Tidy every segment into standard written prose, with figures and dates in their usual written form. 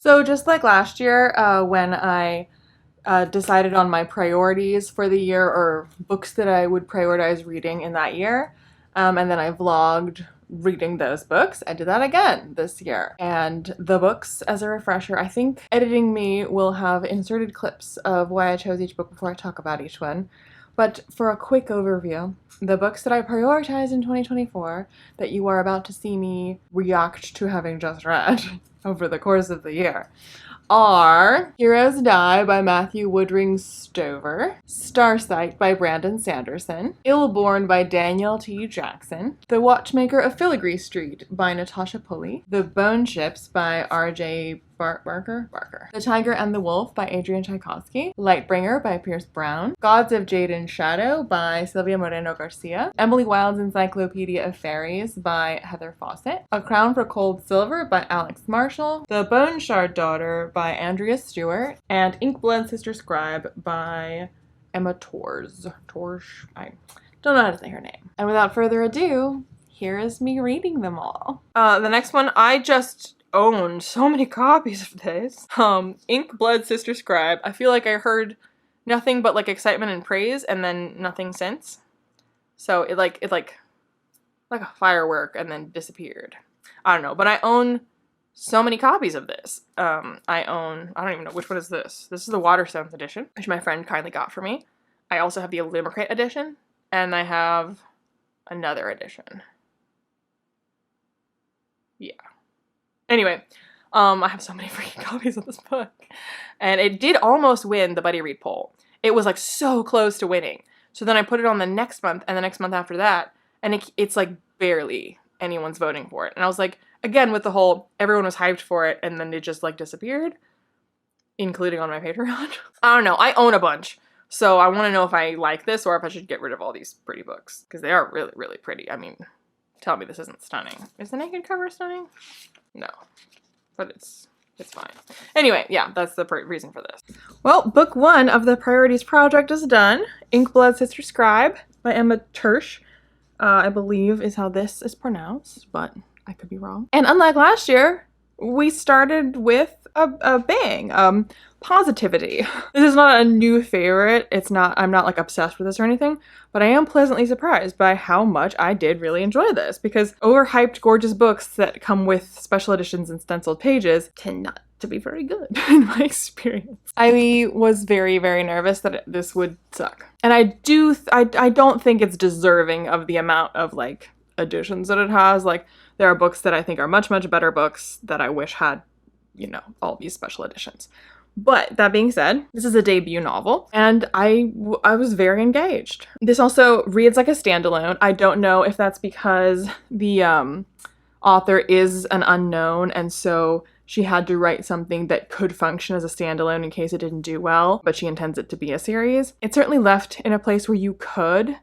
So just like last year, when I decided on my priorities for the year or books that I would prioritize reading in that year, and then I vlogged reading those books, I did that again this year. And the books, as a refresher, I think editing me will have inserted clips of why I chose each book before I talk about each one. But for a quick overview, the books that I prioritized in 2024 that you are about to see me react to having just read over the course of the year are Heroes Die by Matthew Woodring Stover, Starsight by Brandon Sanderson, Illborn by Daniel T. Jackson, The Watchmaker of Filigree Street by Natasha Pulley, The Bone Ships by R.J. Barker, The Tiger and the Wolf by Adrian Tchaikovsky, Lightbringer by Pierce Brown, Gods of Jade and Shadow by Sylvia Moreno Garcia, Emily Wilde's Encyclopedia of Fairies by Heather Fawcett, A Crown for Cold Silver by Alex Marshall, The Bone Shard Daughter by Andrea Stewart, and Inkblood Sister Scribe by Emma Torres. I don't know how to say her name. And without further ado, here is me reading them all. The next one, I just owned so many copies of this. Inkblood Sister Scribe. I feel like I heard nothing but like excitement and praise and then nothing since. So it like a firework and then disappeared. I don't know, but I own so many copies of this. I don't even know which one is this. This is the Waterstones edition, which my friend kindly got for me. I also have the Limerick edition, and I have another edition. Yeah. Anyway, I have so many freaking copies of this book. And it did almost win the Buddy Read poll. It was like so close to winning. So then I put it on the next month and the next month after that, and it's like barely anyone's voting for it. And I was like, again, with the whole, everyone was hyped for it, and then it just like disappeared, including on my Patreon. I don't know, I own a bunch. So I want to know if I like this or if I should get rid of all these pretty books. Because they are really, really pretty. I mean, tell me this isn't stunning. Is the naked cover stunning? No, but it's fine. Anyway, yeah, that's the reason for this. Well, book one of the Priorities Project is done. Inkblood Sister Scribe by Emma Tersch, I believe is how this is pronounced, but I could be wrong. And unlike last year, we started with a bang. Positivity. This is not a new favorite. I'm not like obsessed with this or anything, but I am pleasantly surprised by how much I did really enjoy this, because overhyped gorgeous books that come with special editions and stenciled pages tend not to be very good in my experience. I was very, very nervous that this would suck. And I don't think it's deserving of the amount of like editions that it has. Like, there are books that I think are much, much better books that I wish had, you know, all these special editions. But that being said, this is a debut novel, and I was very engaged. This also reads like a standalone. I don't know if that's because the author is an unknown, and so she had to write something that could function as a standalone in case it didn't do well, but she intends it to be a series. It's certainly left in a place where you could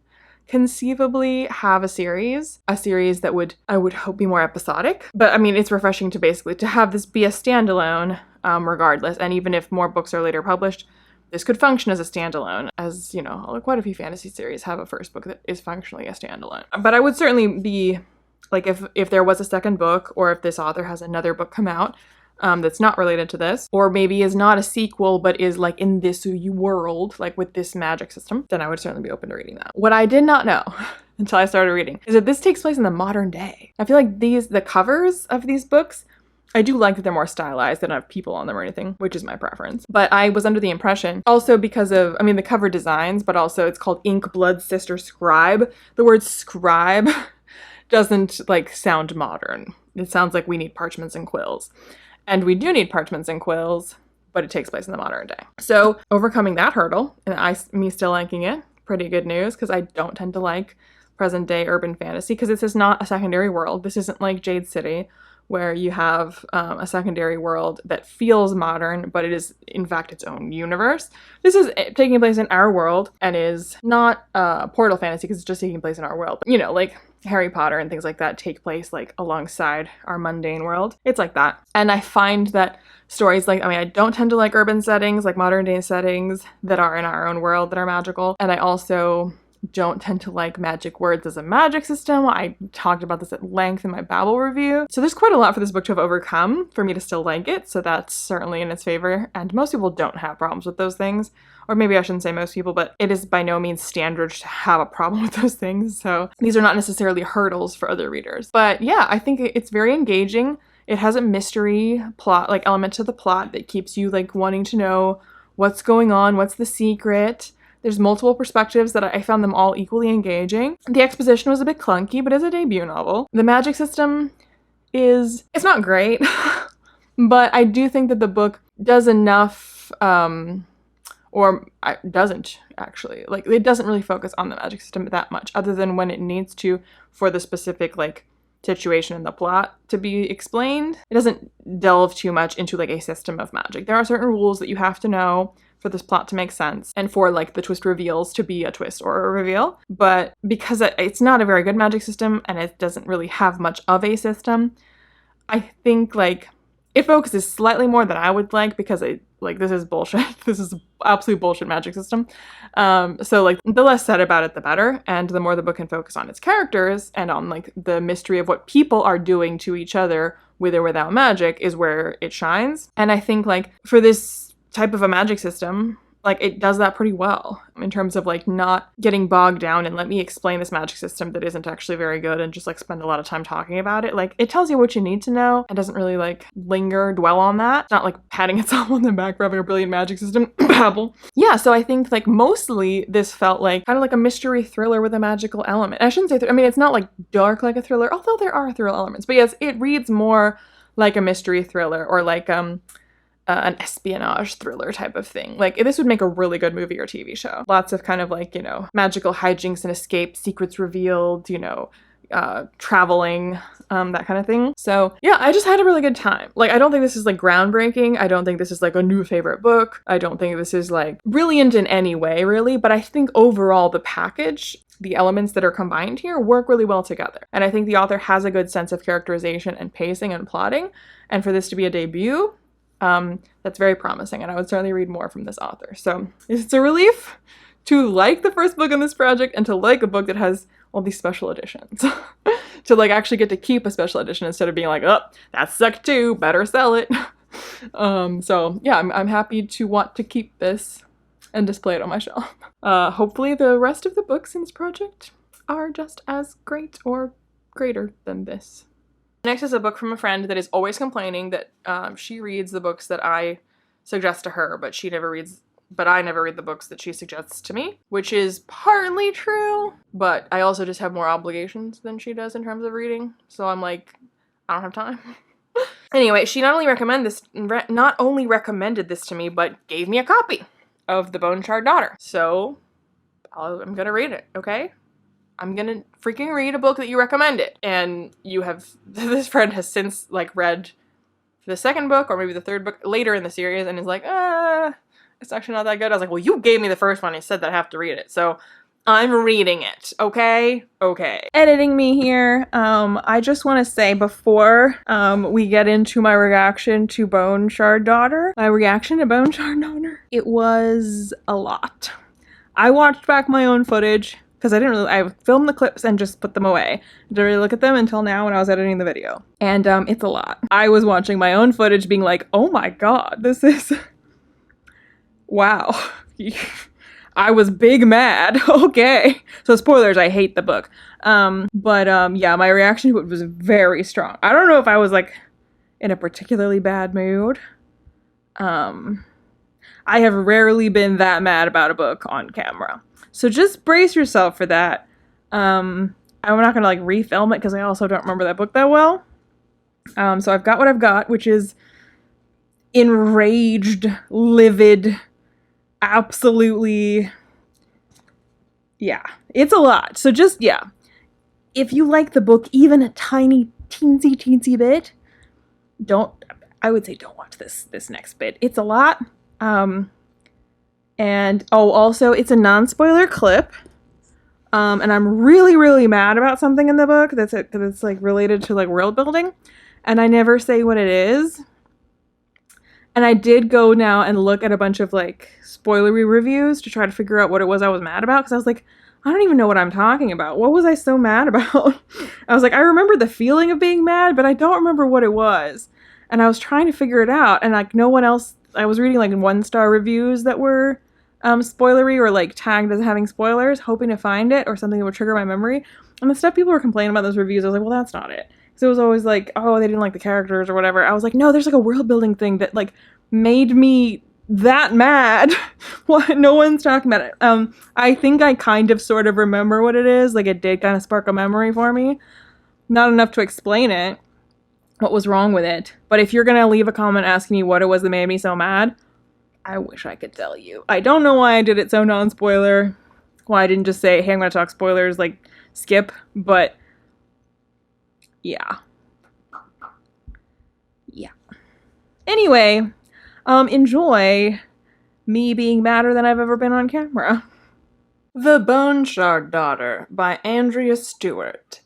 conceivably have a series that I would hope be more episodic. But I mean, it's refreshing to have this be a standalone regardless. And even if more books are later published, this could function as a standalone, as, you know, quite a few fantasy series have a first book that is functionally a standalone. But I would certainly be, like, if there was a second book, or if this author has another book come out that's not related to this, or maybe is not a sequel but is like in this world, like with this magic system, then I would certainly be open to reading that. What I did not know until I started reading is that this takes place in the modern day. I feel like the covers of these books, I do like that they're more stylized, they don't have people on them or anything, which is my preference. But I was under the impression, also because of, I mean, the cover designs, but also it's called Inkblood Sister Scribe. The word scribe doesn't like sound modern. It sounds like we need parchments and quills. And we do need parchments and quills, but it takes place in the modern day. So overcoming that hurdle, and me still liking it, pretty good news, because I don't tend to like present day urban fantasy, because this is not a secondary world. This isn't like Jade City, where you have a secondary world that feels modern, but it is in fact its own universe. This is taking place in our world and is not portal fantasy because it's just taking place in our world. But, you know, like Harry Potter and things like that take place like alongside our mundane world. It's like that. And I find that stories like, I mean, I don't tend to like urban settings, like modern day settings that are in our own world that are magical. And I also don't tend to like magic words as a magic system. I talked about this at length in my Babel review. So there's quite a lot for this book to have overcome for me to still like it. So that's certainly in its favor. And most people don't have problems with those things. Or maybe I shouldn't say most people, but it is by no means standard to have a problem with those things. So these are not necessarily hurdles for other readers. But yeah, I think it's very engaging. It has a mystery plot, like element to the plot that keeps you like wanting to know what's going on, what's the secret. There's multiple perspectives that I found them all equally engaging. The exposition was a bit clunky, but it's a debut novel. The magic system it's not great, but I do think that the book does enough, doesn't actually. Like, it doesn't really focus on the magic system that much, other than when it needs to for the specific, like, situation in the plot to be explained. It doesn't delve too much into, like, a system of magic. There are certain rules that you have to know for this plot to make sense and for like the twist reveals to be a twist or a reveal. But because it's not a very good magic system and it doesn't really have much of a system, I think like it focuses slightly more than I would like, because this is bullshit. This is absolute bullshit magic system. So like the less said about it, the better. And the more the book can focus on its characters and on like the mystery of what people are doing to each other with or without magic is where it shines. And I think like for this type of a magic system, like it does that pretty well in terms of like not getting bogged down and let me explain this magic system that isn't actually very good and just like spend a lot of time talking about it. Like it tells you what you need to know and doesn't really like dwell on that. It's not like patting itself on the back for having a brilliant magic system. Babble. Yeah, so I think like mostly this felt like kind of like a mystery thriller with a magical element. I shouldn't say I mean, it's not like dark like a thriller, although there are thriller elements, but yes, it reads more like a mystery thriller or like an espionage thriller type of thing. Like this would make a really good movie or TV show. Lots of kind of like, you know, magical hijinks and escapes, secrets revealed, you know, traveling, that kind of thing. So yeah, I just had a really good time. Like, I don't think this is like groundbreaking. I don't think this is like a new favorite book. I don't think this is like brilliant in any way really, but I think overall the package, the elements that are combined here work really well together. And I think the author has a good sense of characterization and pacing and plotting. And for this to be a debut, that's very promising, and I would certainly read more from this author. So it's a relief to like the first book in this project and to like a book that has all these special editions. To like actually get to keep a special edition instead of being like, oh, that sucked too, better sell it. So yeah, I'm happy to want to keep this and display it on my shelf. Hopefully the rest of the books in this project are just as great or greater than this. Next is a book from a friend that is always complaining that she reads the books that I suggest to her, but I never read the books that she suggests to me, which is partly true, but I also just have more obligations than she does in terms of reading, so I'm like, I don't have time. Anyway, she not only recommended this to me, but gave me a copy of The Bone-Shard Daughter, so I'm gonna read it, okay? I'm gonna freaking read a book that you recommended. And this friend has since like read the second book or maybe the third book later in the series and is like, it's actually not that good. I was like, well, you gave me the first one. I said that I have to read it. So I'm reading it. Okay. Editing me here. I just want to say before we get into my reaction to Bone-Shard Daughter, it was a lot. I watched back my own footage, because I filmed the clips and just put them away. Didn't really look at them until now when I was editing the video. And it's a lot. I was watching my own footage being like, oh my god, this is... wow. I was big mad. Okay. So spoilers, I hate the book. Yeah, my reaction to it was very strong. I don't know if I was like in a particularly bad mood. I have rarely been that mad about a book on camera. So just brace yourself for that. I'm not gonna like refilm it because I also don't remember that book that well. So I've got what I've got, which is enraged, livid, absolutely, yeah, it's a lot. So just, yeah, if you like the book even a tiny, teensy bit, I would say don't watch this next bit. It's a lot. And also it's a non-spoiler clip. And I'm really mad about something in the book that's like related to like world building, and I never say what it is. And I did go now and look at a bunch of like spoilery reviews to try to figure out what it was I was mad about, because I was like, I don't even know what I'm talking about. What was I so mad about? I was like, I remember the feeling of being mad, but I don't remember what it was. And I was trying to figure it out, and like no one else, I was reading like 1-star reviews that were spoilery or like tagged as having spoilers, hoping to find it or something that would trigger my memory. And the stuff people were complaining about those reviews, I was like, well, that's not it. So it was always like, oh, they didn't like the characters or whatever. I was like, no, there's like a world building thing that like made me that mad. What? No one's talking about it. I think I kind of sort of remember what it is. Like it did kind of spark a memory for me. Not enough to explain it, what was wrong with it. But if you're gonna leave a comment asking me what it was that made me so mad, I wish I could tell you. I don't know why I did it so non-spoiler. Why I didn't just say, hey, I'm gonna talk spoilers, like skip, but yeah. Yeah. Anyway, enjoy me being madder than I've ever been on camera. The Bone Shard Daughter by Andrea Stewart.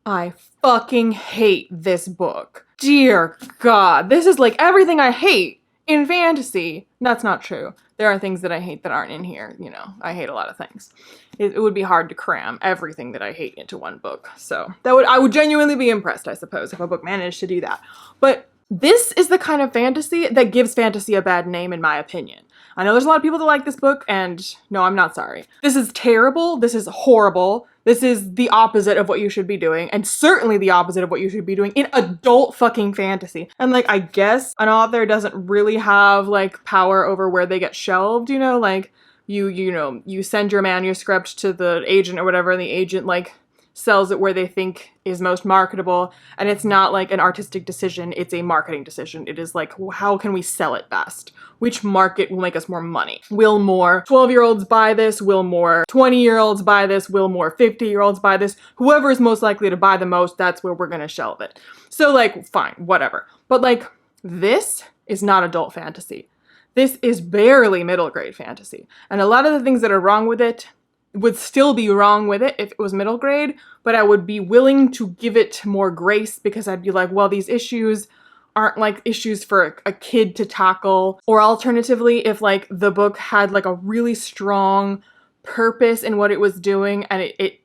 I fucking hate this book. Dear God, this is like everything I hate in fantasy. That's not true. There are things that I hate that aren't in here. You know, I hate a lot of things. It would be hard to cram everything that I hate into one book. So I would genuinely be impressed, I suppose, if a book managed to do that. But this is the kind of fantasy that gives fantasy a bad name, in my opinion. I know there's a lot of people that like this book, and no, I'm not sorry. This is terrible. This is horrible. This is the opposite of what you should be doing, and certainly the opposite of what you should be doing in adult fucking fantasy. And like, I guess an author doesn't really have like power over where they get shelved, you know, like you send your manuscript to the agent or whatever, and the agent like sells it where they think is most marketable, and it's not like an artistic decision, it's a marketing decision. It is like, how can we sell it best? Which market will make us more money? Will more 12-year-olds buy this? Will more 20-year-olds buy this? Will more 50-year-olds buy this? Whoever is most likely to buy the most, that's where we're gonna shelve it. So like, fine, whatever. But like, this is not adult fantasy. This is barely middle grade fantasy. And a lot of the things that are wrong with it would still be wrong with it if it was middle grade, but I would be willing to give it more grace because I'd be like, well, these issues aren't like issues for a kid to tackle. Or alternatively, if like the book had like a really strong purpose in what it was doing and it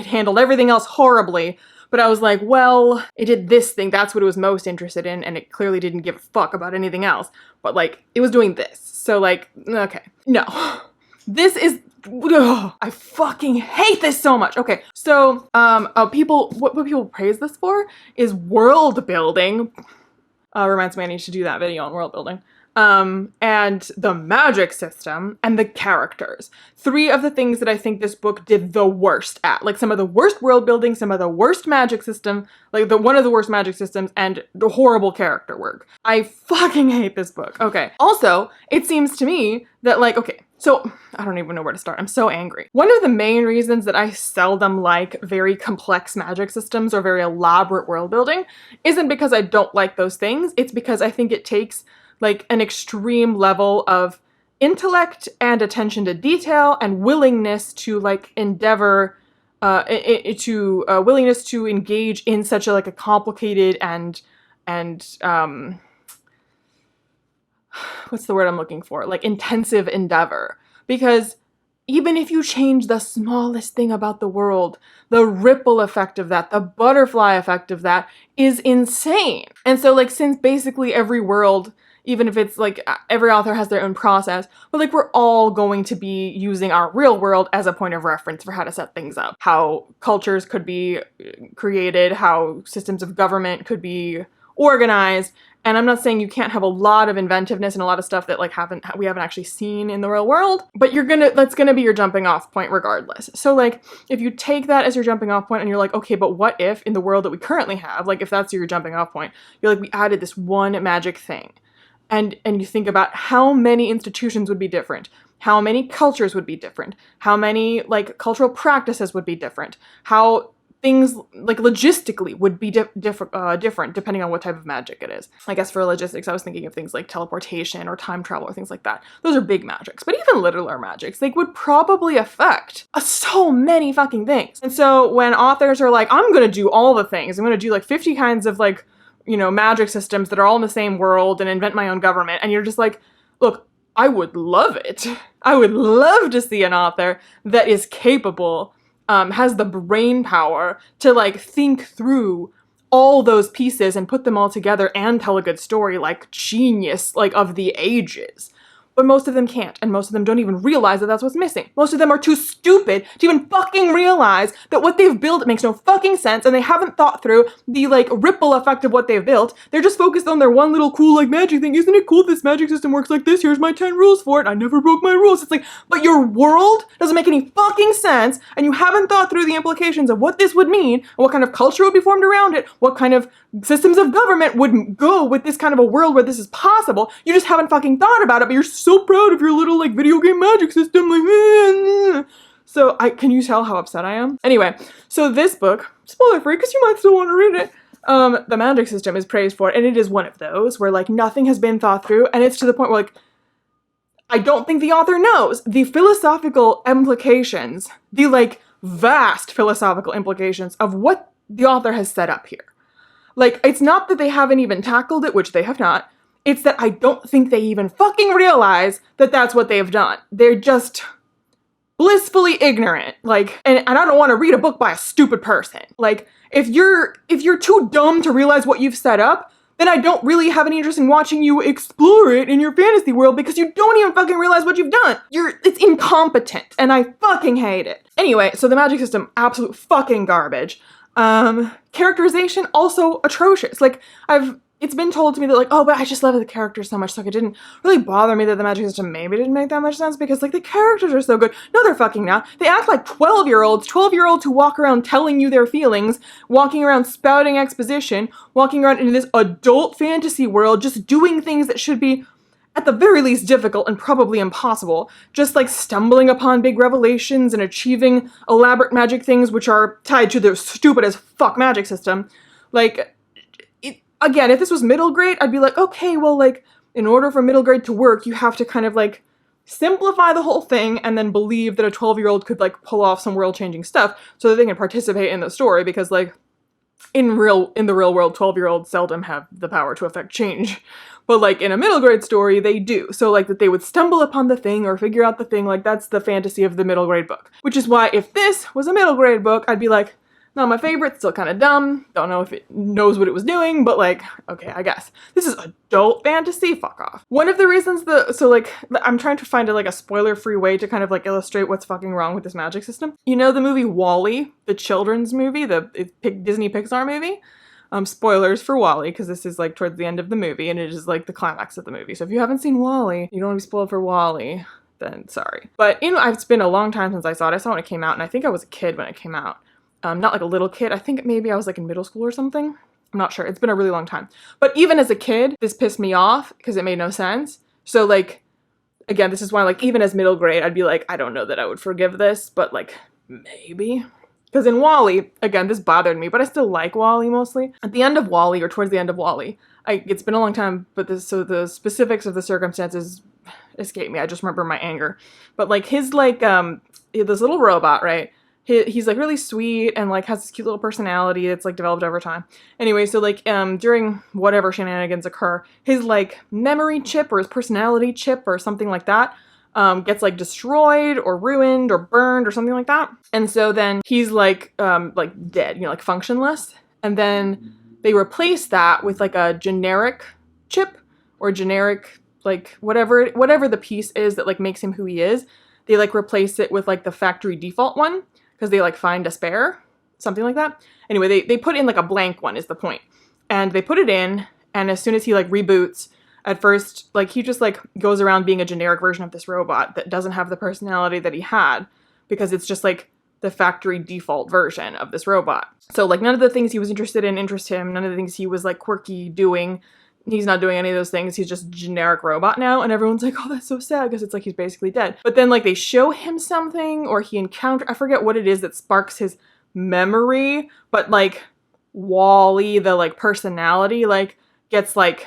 handled everything else horribly, but I was like, well, it did this thing, that's what it was most interested in, and it clearly didn't give a fuck about anything else, but like it was doing this. So like, okay, no. This is, ugh, I fucking hate this so much. Okay, so what people praise this for is world building. Reminds me I need to do that video on world building. And the magic system and the characters. 3 of the things that I think this book did the worst at. Like some of the worst world building, some of the worst magic system, like one of the worst magic systems, and the horrible character work. I fucking hate this book. Okay. Also, it seems to me that like, okay, so I don't even know where to start. I'm so angry. One of the main reasons that I seldom like very complex magic systems or very elaborate world building isn't because I don't like those things. It's because I think it takes like an extreme level of intellect and attention to detail and willingness to like endeavor, willingness to engage in such a like a complicated and what's the word I'm looking for? Like intensive endeavor. Because even if you change the smallest thing about the world, the ripple effect of that, the butterfly effect of that is insane. And so like, since basically every world, even if it's like every author has their own process, but like we're all going to be using our real world as a point of reference for how to set things up, how cultures could be created, how systems of government could be organized. And I'm not saying you can't have a lot of inventiveness and a lot of stuff that like we haven't actually seen in the real world, but that's gonna be your jumping off point regardless. So like, if you take that as your jumping off point and you're like, okay, but what if in the world that we currently have, like if that's your jumping off point, you're like, we added this one magic thing. And you think about how many institutions would be different, how many cultures would be different, how many like cultural practices would be different, how things like logistically would be different depending on what type of magic it is. I guess for logistics, I was thinking of things like teleportation or time travel or things like that. Those are big magics, but even littler magics, they would probably affect so many fucking things. And so when authors are like, I'm gonna do all the things, I'm gonna do like 50 kinds of like, you know, magic systems that are all in the same world and invent my own government, and you're just like, look, I would love it. I would love to see an author that is capable, has the brain power to like think through all those pieces and put them all together and tell a good story, like genius, like of the ages. But most of them can't, and most of them don't even realize that that's what's missing. Most of them are too stupid to even fucking realize that what they've built makes no fucking sense, and they haven't thought through the, like, ripple effect of what they've built. They're just focused on their one little cool, like, magic thing. Isn't it cool this magic system works like this? Here's my 10 rules for it. I never broke my rules. It's like, but your world doesn't make any fucking sense, and you haven't thought through the implications of what this would mean, and what kind of culture would be formed around it, what kind of systems of government would go with this kind of a world where this is possible. You just haven't fucking thought about it, but you're so proud of your little, like, video game magic system, like, so can you tell how upset I am? Anyway, so this book, spoiler free, because you might still want to read it, the magic system is praised for it, and it is one of those where, like, nothing has been thought through, and it's to the point where, like, I don't think the author knows the philosophical implications, the, like, vast philosophical implications of what the author has set up here. Like, it's not that they haven't even tackled it, which they have not. It's that I don't think they even fucking realize that that's what they've done. They're just blissfully ignorant. Like, and I don't want to read a book by a stupid person. Like, if you're too dumb to realize what you've set up, then I don't really have any interest in watching you explore it in your fantasy world because you don't even fucking realize what you've done. It's incompetent, and I fucking hate it. Anyway, so the magic system, absolute fucking garbage. Characterization, also atrocious. Like, it's been told to me that, like, oh, but I just love the characters so much, like, it didn't really bother me that the magic system maybe didn't make that much sense because, like, the characters are so good. No, they're fucking not. They act like 12-year-olds who walk around telling you their feelings, walking around spouting exposition, walking around in this adult fantasy world, just doing things that should be, at the very least, difficult and probably impossible. Just, like, stumbling upon big revelations and achieving elaborate magic things which are tied to their stupid as fuck magic system. Like, again, if this was middle grade, I'd be like, okay, well, like, in order for middle grade to work, you have to kind of, like, simplify the whole thing and then believe that a 12-year-old could, like, pull off some world-changing stuff so that they can participate in the story, because, like, in the real world, 12-year-olds seldom have the power to affect change. But, like, in a middle grade story, they do. So, like, that they would stumble upon the thing or figure out the thing, like, that's the fantasy of the middle grade book. Which is why, if this was a middle grade book, I'd be like, not my favorite, still kind of dumb, don't know if it knows what it was doing, but, like, okay, I guess. This is adult fantasy, fuck off. One of the reasons I'm trying to find a spoiler-free way to kind of, like, illustrate what's fucking wrong with this magic system. You know the movie WALL-E, the children's movie, the Disney Pixar movie? Spoilers for WALL-E, because this is, like, towards the end of the movie, and it is, like, the climax of the movie. So if you haven't seen WALL-E, you don't want to be spoiled for WALL-E, then sorry. But, it's been a long time since I saw it. I saw it when it came out, and I think I was a kid when it came out. Not like a little kid. I think maybe I was like in middle school or something. I'm not sure. It's been a really long time. But even as a kid, this pissed me off because it made no sense. So, like, again, this is why, like, even as middle grade, I'd be like, I don't know that I would forgive this, but, like, maybe. Because in WALL-E, again, this bothered me, but I still like WALL-E mostly. At the end of WALL-E, or towards the end of WALL-E, it's been a long time, but so the specifics of the circumstances escape me. I just remember my anger. But, like, his, like, this little robot, right? He's, like, really sweet and, like, has this cute little personality that's, like, developed over time. Anyway, so, like, during whatever shenanigans occur, his, like, memory chip or his personality chip or something like that gets, like, destroyed or ruined or burned or something like that. And so then he's, like, dead, like, functionless. And then they replace that with, like, a generic chip or generic, like, whatever the piece is that, like, makes him who he is. They, like, replace it with, like, the factory default one. Because they, like, find a spare, something like that. Anyway, they put in, like, a blank one is the point. And they put it in, and as soon as he, like, reboots, at first, like, he just, like, goes around being a generic version of this robot that doesn't have the personality that he had, because it's just, like, the factory default version of this robot. So, like, none of the things he was interested in interest him, none of the things he was, like, quirky doing, he's not doing any of those things. He's just a generic robot now. And everyone's like, oh, that's so sad because it's like he's basically dead. But then, like, they show him something or he I forget what it is that sparks his memory. But, like, WALL-E, the, like, personality, like, gets, like,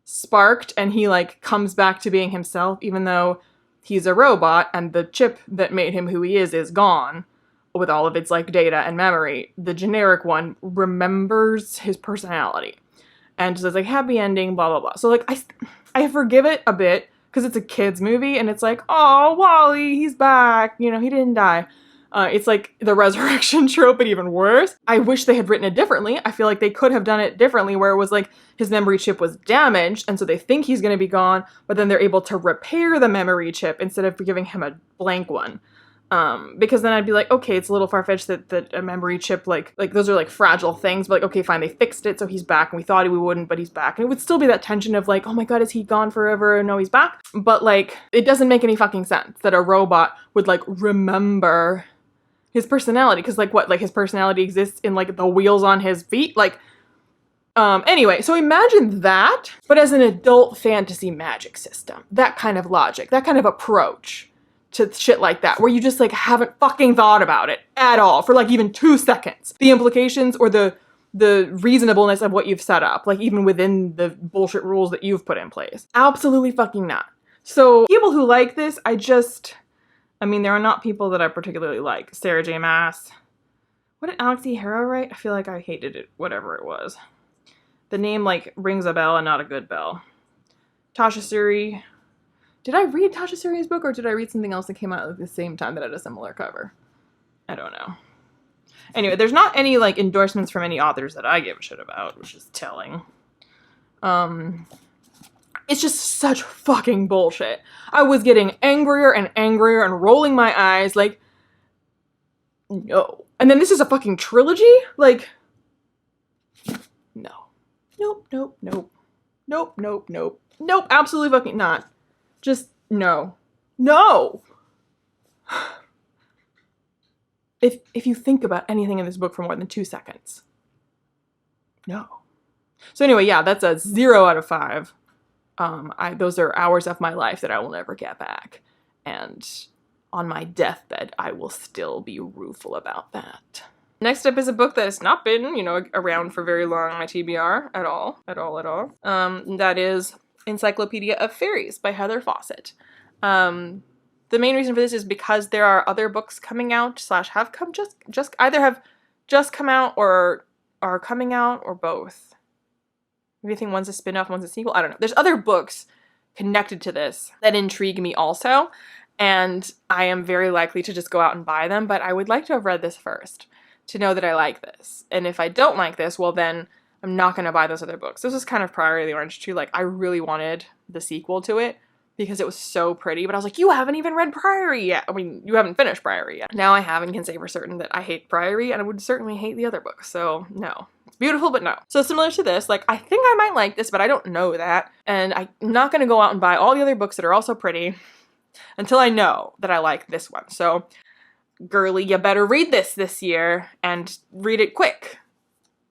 sparked and he, like, comes back to being himself even though he's a robot and the chip that made him who he is gone with all of its, like, data and memory. The generic one remembers his personality. And so it's like, happy ending, blah, blah, blah. So, like, I forgive it a bit because it's a kid's movie and it's like, oh, Wally, he's back. You know, he didn't die. It's like the resurrection trope, but even worse. I wish they had written it differently. I feel like they could have done it differently, where it was like his memory chip was damaged, and so they think he's going to be gone, but then they're able to repair the memory chip instead of giving him a blank one. Because then I'd be like, okay, it's a little far-fetched that a memory chip, like those are like fragile things, but like, okay, fine, they fixed it, so he's back, and we thought we wouldn't, but he's back. And it would still be that tension of like, oh my god, is he gone forever? No, he's back. But like, it doesn't make any fucking sense that a robot would like remember his personality, because like what, like his personality exists in like the wheels on his feet, like anyway, so imagine that, but as an adult fantasy magic system, that kind of logic, that kind of approach to shit like that, where you just like haven't fucking thought about it at all for like even 2 seconds, the implications or the reasonableness of what you've set up, like even within the bullshit rules that you've put in place. Absolutely fucking not. So people who like this, I mean, there are not people that I particularly like. Sarah J. Maas. What did Alex E. Harrow write? I feel like I hated it, whatever it was. The name, like, rings a bell and not a good bell. Tasha Suri. Did I read Tasha Suri's book, or did I read something else that came out at the same time that had a similar cover? I don't know. Anyway, there's not any, like, endorsements from any authors that I give a shit about, which is telling. It's just such fucking bullshit. I was getting angrier and angrier and rolling my eyes like, no. And then this is a fucking trilogy? Like, no. Nope, nope, nope. Nope, nope, nope. Nope, absolutely fucking not. Just, no. No! If you think about anything in this book for more than 2 seconds. No. So anyway, yeah, that's a 0 out of 5. Those are hours of my life that I will never get back. And on my deathbed, I will still be rueful about that. Next up is a book that has not been, you know, around for very long on my TBR at all. That is Encyclopedia of Fairies by Heather Fawcett. The main reason for this is because there are other books coming out / have come either have just come out or are coming out, or both. Maybe I think one's a spin-off, one's a sequel. I don't know. There's other books connected to this that intrigue me also, and I am very likely to just go out and buy them, but I would like to have read this first to know that I like this. And if I don't like this, well then I'm not going to buy those other books. This was kind of Priory of the Orange Tree. Like, I really wanted the sequel to it because it was so pretty, but I was like, you haven't even read Priory yet. I mean, you haven't finished Priory yet. Now I have and can say for certain that I hate Priory, and I would certainly hate the other books, so no. It's beautiful, but no. So similar to this, like, I think I might like this, but I don't know that, and I'm not going to go out and buy all the other books that are also pretty until I know that I like this one. So, girly, you better read this year, and read it quick,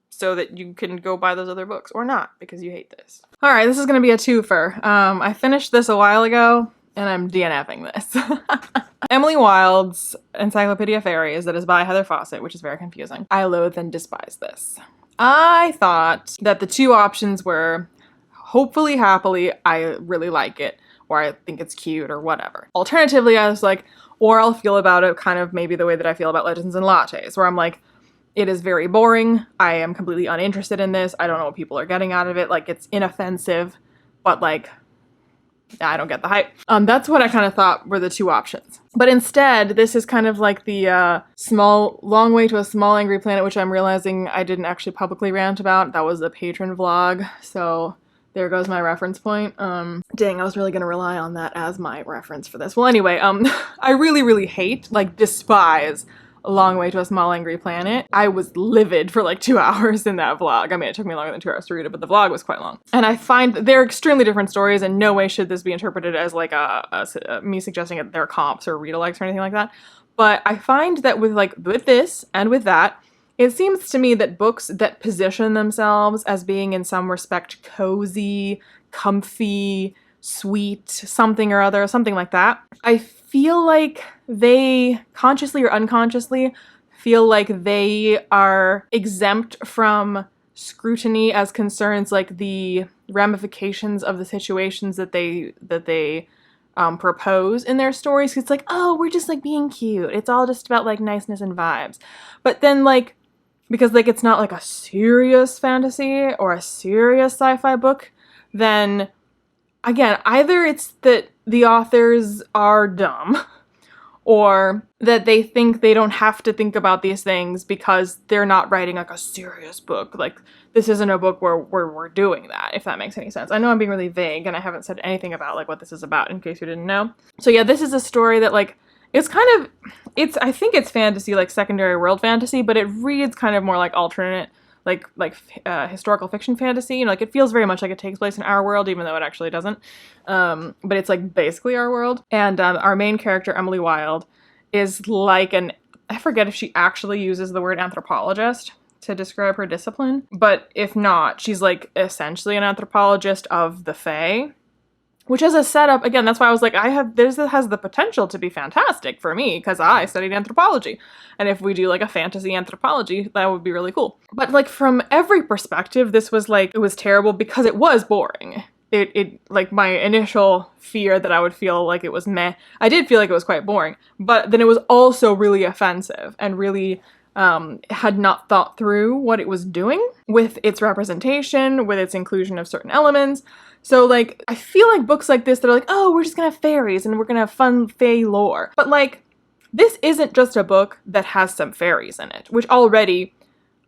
so that you can go buy those other books, or not, because you hate this. Alright, this is going to be a twofer. I finished this a while ago, and I'm DNFing this. Emily Wilde's Encyclopedia of Fairies, that is by Heather Fawcett, which is very confusing. I loathe and despise this. I thought that the two options were, hopefully, happily, I really like it, or I think it's cute, or whatever. Alternatively, I was like, or I'll feel about it kind of maybe the way that I feel about Legends and Lattes, where I'm like, it is very boring. I am completely uninterested in this. I don't know what people are getting out of it. Like, it's inoffensive, but like, I don't get the hype. That's what I kind of thought were the two options. But instead, this is kind of like the long way to a small angry planet, which I'm realizing I didn't actually publicly rant about. That was a patron vlog, so there goes my reference point. Dang, I was really gonna rely on that as my reference for this. Well, anyway, I really, really hate, like, despise A Long Way to a Small Angry Planet. I was livid for like 2 hours in that vlog. I mean, it took me longer than 2 hours to read it, but the vlog was quite long. And I find they're extremely different stories, and no way should this be interpreted as like me suggesting that they're comps or read-alikes or anything like that. But I find that with this and with that, it seems to me that books that position themselves as being in some respect cozy, comfy, sweet, something or other, something like that, I feel like they, consciously or unconsciously, feel like they are exempt from scrutiny as concerns like the ramifications of the situations that they propose in their stories. It's like, oh, we're just like being cute. It's all just about like niceness and vibes. But then like, because like it's not like a serious fantasy or a serious sci-fi book, then again, either it's that the authors are dumb, or that they think they don't have to think about these things because they're not writing like a serious book. Like, this isn't a book where we're doing that, if that makes any sense. I know I'm being really vague and I haven't said anything about like what this is about, in case you didn't know. So yeah, this is a story that like, it's kind of, I think it's fantasy, like secondary world fantasy, but it reads kind of more like alternate, like historical fiction fantasy. You know, like it feels very much like it takes place in our world, even though it actually doesn't. But it's like basically our world. And our main character, Emily Wilde, is like I forget if she actually uses the word anthropologist to describe her discipline, but if not, she's like essentially an anthropologist of the Fae. Which as a setup, again, that's why I was like, this has the potential to be fantastic for me, because I studied anthropology. And if we do like a fantasy anthropology, that would be really cool. But like from every perspective, this was like, it was terrible because it was boring. It like my initial fear that I would feel like it was meh, I did feel like it was quite boring. But then it was also really offensive and really had not thought through what it was doing with its representation, with its inclusion of certain elements. So, like, I feel like books like this that are like, oh, we're just gonna have fairies and we're gonna have fun fae lore. But, like, this isn't just a book that has some fairies in it, which already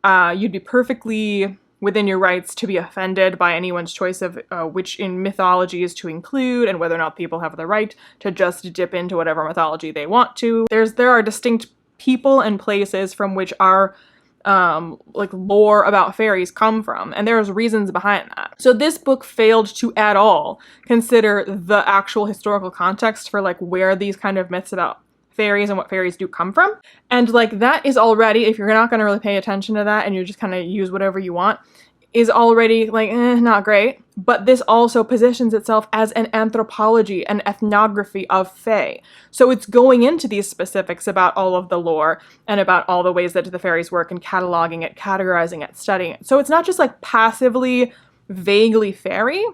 you'd be perfectly within your rights to be offended by anyone's choice of which in mythologies to include and whether or not people have the right to just dip into whatever mythology they want to. There are distinct people and places from which our like lore about fairies come from, and there's reasons behind that. So this book failed to at all consider the actual historical context for like where these kind of myths about fairies and what fairies do come from. And like that is already, if you're not going to really pay attention to that and you just kind of use whatever you want, is already like not great. But this also positions itself as an anthropology, an ethnography of fae. So it's going into these specifics about all of the lore and about all the ways that the fairies work and cataloging it, categorizing it, studying it. So it's not just like passively, vaguely fairy.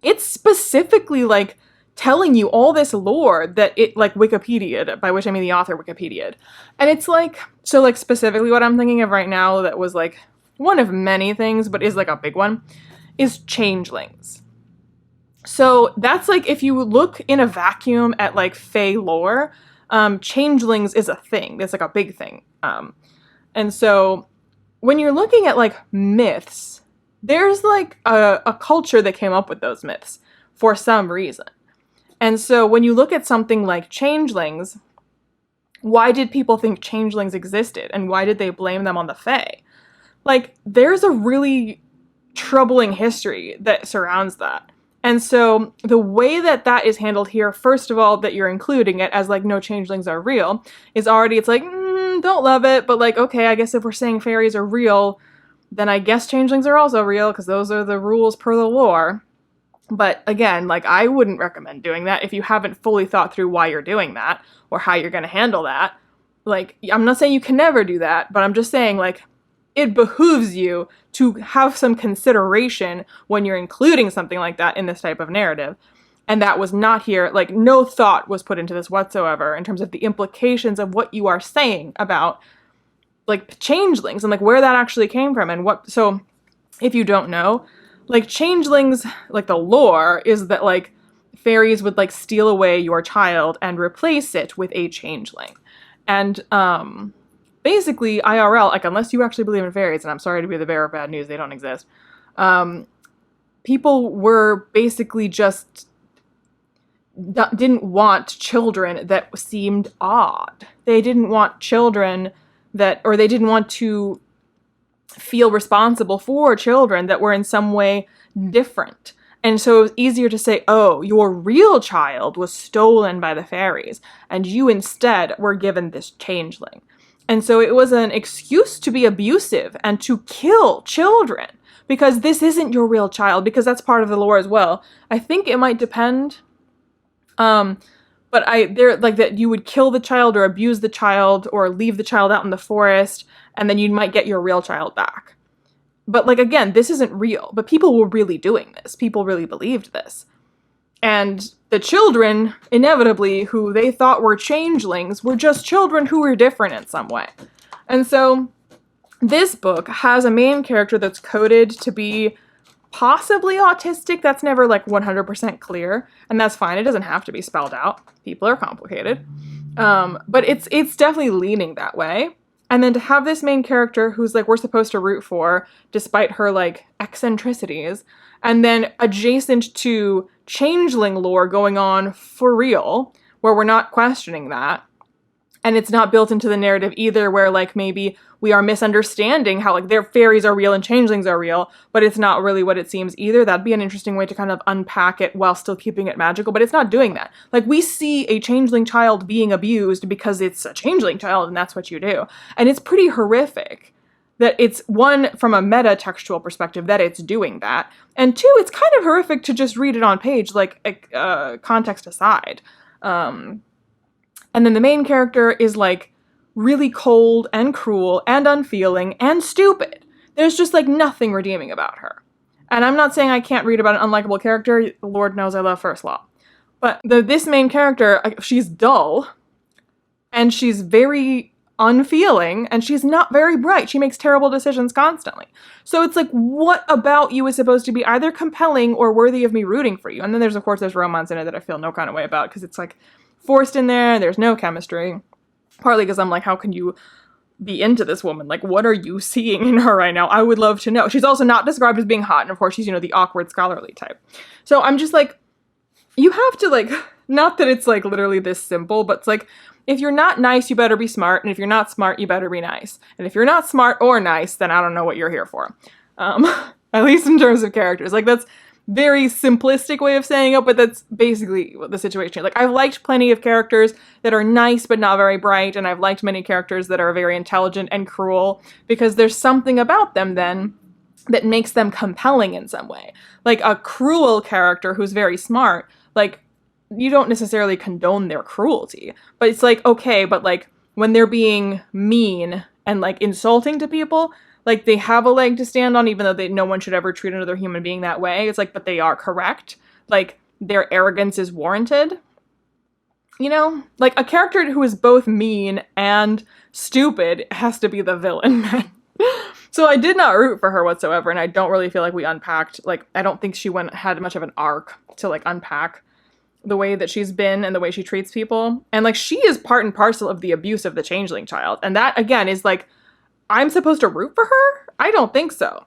It's specifically like telling you all this lore that it like Wikipedia'd, by which I mean the author Wikipedia'd. And it's like, so like specifically what I'm thinking of right now that was like one of many things, but is like a big one, is changelings. So that's like, if you look in a vacuum at like fae lore, changelings is a thing. It's like a big thing. And so when you're looking at like myths, there's like a culture that came up with those myths for some reason. And so when you look at something like changelings, why did people think changelings existed? And why did they blame them on the fae? Like, there's a really troubling history that surrounds that. And so the way that that is handled here, first of all, that you're including it as like, no, changelings are real, is already, it's like, don't love it, but like, okay, I guess if we're saying fairies are real, then I guess changelings are also real, because those are the rules per the lore. But again, like, I wouldn't recommend doing that if you haven't fully thought through why you're doing that, or how you're going to handle that. Like, I'm not saying you can never do that, but I'm just saying, like, it behooves you to have some consideration when you're including something like that in this type of narrative. And that was not here. Like, no thought was put into this whatsoever in terms of the implications of what you are saying about, like, changelings and, like, where that actually came from and what. So, if you don't know, like, changelings, like, the lore is that, like, fairies would, like, steal away your child and replace it with a changeling. And, basically, IRL, like, unless you actually believe in fairies, and I'm sorry to be the bearer of bad news, they don't exist, people were basically just didn't want children that seemed odd. They didn't want children that, or they didn't want to feel responsible for children that were in some way different. And so it was easier to say, oh, your real child was stolen by the fairies, and you instead were given this changeling. And so it was an excuse to be abusive and to kill children, because this isn't your real child, because that's part of the lore as well. I think it might depend, but there, like, that you would kill the child or abuse the child or leave the child out in the forest, and then you might get your real child back. But, like, again, this isn't real, but people were really doing this. People really believed this. And the children, inevitably, who they thought were changelings, were just children who were different in some way. And so this book has a main character that's coded to be possibly autistic. That's never like 100% clear, and that's fine. It doesn't have to be spelled out. People are complicated. But it's definitely leaning that way. And then to have this main character who's like we're supposed to root for despite her like eccentricities, and then adjacent to changeling lore going on for real, where we're not questioning that. And it's not built into the narrative either, where like maybe we are misunderstanding how like their fairies are real and changelings are real, but it's not really what it seems either. That'd be an interesting way to kind of unpack it while still keeping it magical, but it's not doing that. Like we see a changeling child being abused because it's a changeling child and that's what you do. And it's pretty horrific that it's, one, from a meta-textual perspective, that it's doing that. And two, it's kind of horrific to just read it on page, like context aside. And then the main character is like really cold and cruel and unfeeling and stupid. There's just like nothing redeeming about her. And I'm not saying I can't read about an unlikable character. Lord knows I love First Law. But this main character, she's dull and she's very unfeeling and she's not very bright. She makes terrible decisions constantly. So it's like, what about you is supposed to be either compelling or worthy of me rooting for you? And then there's, of course, there's romance in it that I feel no kind of way about because it's like forced in there. There's no chemistry. Partly because I'm like, how can you be into this woman? Like, what are you seeing in her right now? I would love to know. She's also not described as being hot. And of course, she's, you know, the awkward scholarly type. So I'm just like, you have to like, not that it's like literally this simple, but it's like, if you're not nice, you better be smart. And if you're not smart, you better be nice. And if you're not smart or nice, then I don't know what you're here for. At least in terms of characters. Like, that's very simplistic way of saying it, but that's basically the situation. Like, I've liked plenty of characters that are nice but not very bright, and I've liked many characters that are very intelligent and cruel, because there's something about them then that makes them compelling in some way. Like, a cruel character who's very smart, like, you don't necessarily condone their cruelty, but it's like, okay, but like, when they're being mean and like insulting to people, like, they have a leg to stand on, even though no one should ever treat another human being that way. It's like, but they are correct. Like, their arrogance is warranted. You know? Like, a character who is both mean and stupid has to be the villain. So I did not root for her whatsoever, and I don't really feel like we unpacked, like, I don't think she had much of an arc to, like, unpack the way that she's been and the way she treats people. And, like, she is part and parcel of the abuse of the changeling child. And that, again, is, like, I'm supposed to root for her? I don't think so.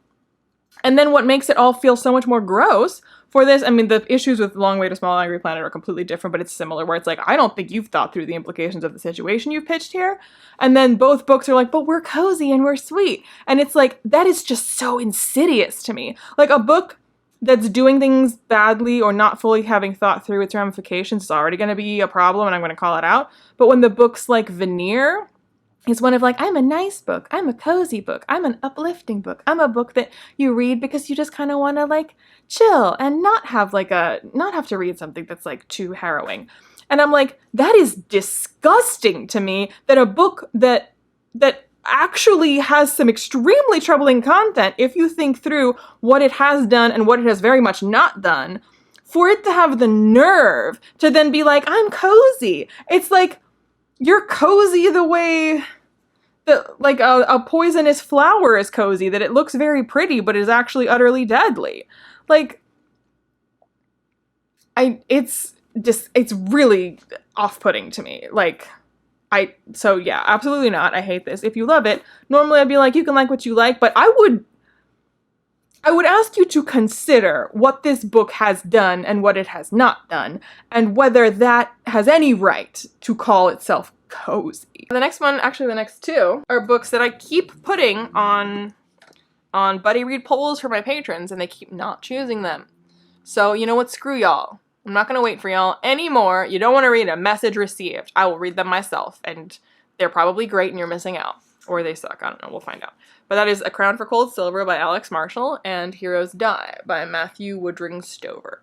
And then what makes it all feel so much more gross for this, I mean, the issues with Long Way to Small Angry Planet are completely different, but it's similar, where it's like, I don't think you've thought through the implications of the situation you've pitched here. And then both books are like, but we're cozy and we're sweet. And it's like, that is just so insidious to me. Like, a book that's doing things badly or not fully having thought through its ramifications is already going to be a problem, and I'm going to call it out. But when the book's like veneer, it's one of like, I'm a nice book, I'm a cozy book, I'm an uplifting book, I'm a book that you read because you just kind of want to like chill and not have to read something that's like too harrowing. And I'm like, that is disgusting to me, that a book that actually has some extremely troubling content, if you think through what it has done and what it has very much not done, for it to have the nerve to then be like, I'm cozy. It's like, you're cozy the way that, like, a poisonous flower is cozy, that it looks very pretty, but is actually utterly deadly. Like, it's really off-putting to me. Like, so yeah, absolutely not. I hate this. If you love it, normally I'd be like, you can like what you like, but I would ask you to consider what this book has done and what it has not done, and whether that has any right to call itself cozy. The next one, actually the next two, are books that I keep putting on buddy read polls for my patrons, and they keep not choosing them. So you know what, screw y'all. I'm not gonna wait for y'all anymore. You don't want to read a message received. I will read them myself, and they're probably great and you're missing out. Or they suck, I don't know, we'll find out. But that is A Crown for Cold Silver by Alex Marshall and Heroes Die by Matthew Woodring Stover.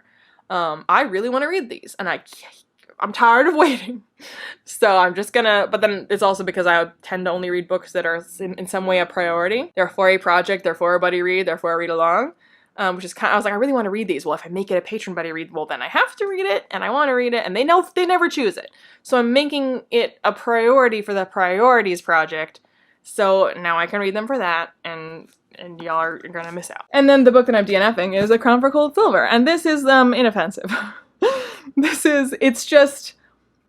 I really want to read these, and I'm tired of waiting. So I'm just gonna, but then it's also because I tend to only read books that are in some way a priority. They're for a project, they're for a buddy read, they're for a read along. Which is kind of, I was like, I really want to read these. Well, if I make it a patron buddy read, well, then I have to read it, and I want to read it, and they know they never choose it. So I'm making it a priority for the Priorities Project. So now I can read them for that, and and y'all are gonna miss out. And then the book that I'm DNFing is A Crown for Cold Silver, and this is inoffensive. It's just,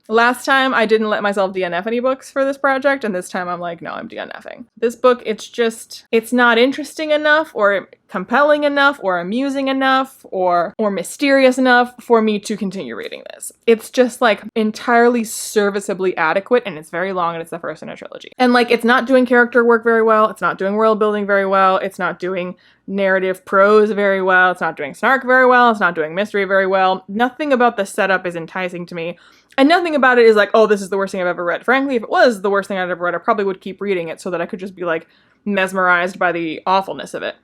last time I didn't let myself DNF any books for this project, and this time I'm like, no, I'm DNFing. This book, it's not interesting enough, or compelling enough, or amusing enough, or mysterious enough for me to continue reading this. It's just like entirely serviceably adequate, and it's very long, and it's the first in a trilogy. And like, it's not doing character work very well, it's not doing world building very well, it's not doing narrative prose very well, it's not doing snark very well, it's not doing mystery very well. Nothing about the setup is enticing to me. And nothing about it is like, oh, this is the worst thing I've ever read. Frankly, if it was the worst thing I'd ever read, I probably would keep reading it so that I could just be like mesmerized by the awfulness of it.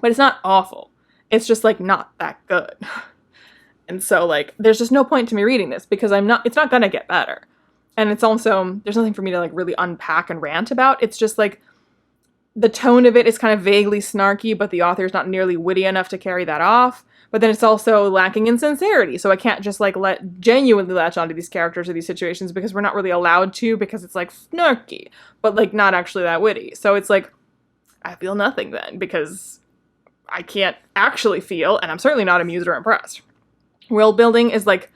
But it's not awful. It's just like not that good. And so like, there's just no point to me reading this because it's not gonna get better. And it's also, there's nothing for me to like really unpack and rant about. It's just like, the tone of it is kind of vaguely snarky, but the author's not nearly witty enough to carry that off. But then it's also lacking in sincerity. So I can't just like genuinely latch onto these characters or these situations because we're not really allowed to, because it's like snarky, but like not actually that witty. So it's like, I feel nothing then because I can't actually feel, and I'm certainly not amused or impressed. World building is like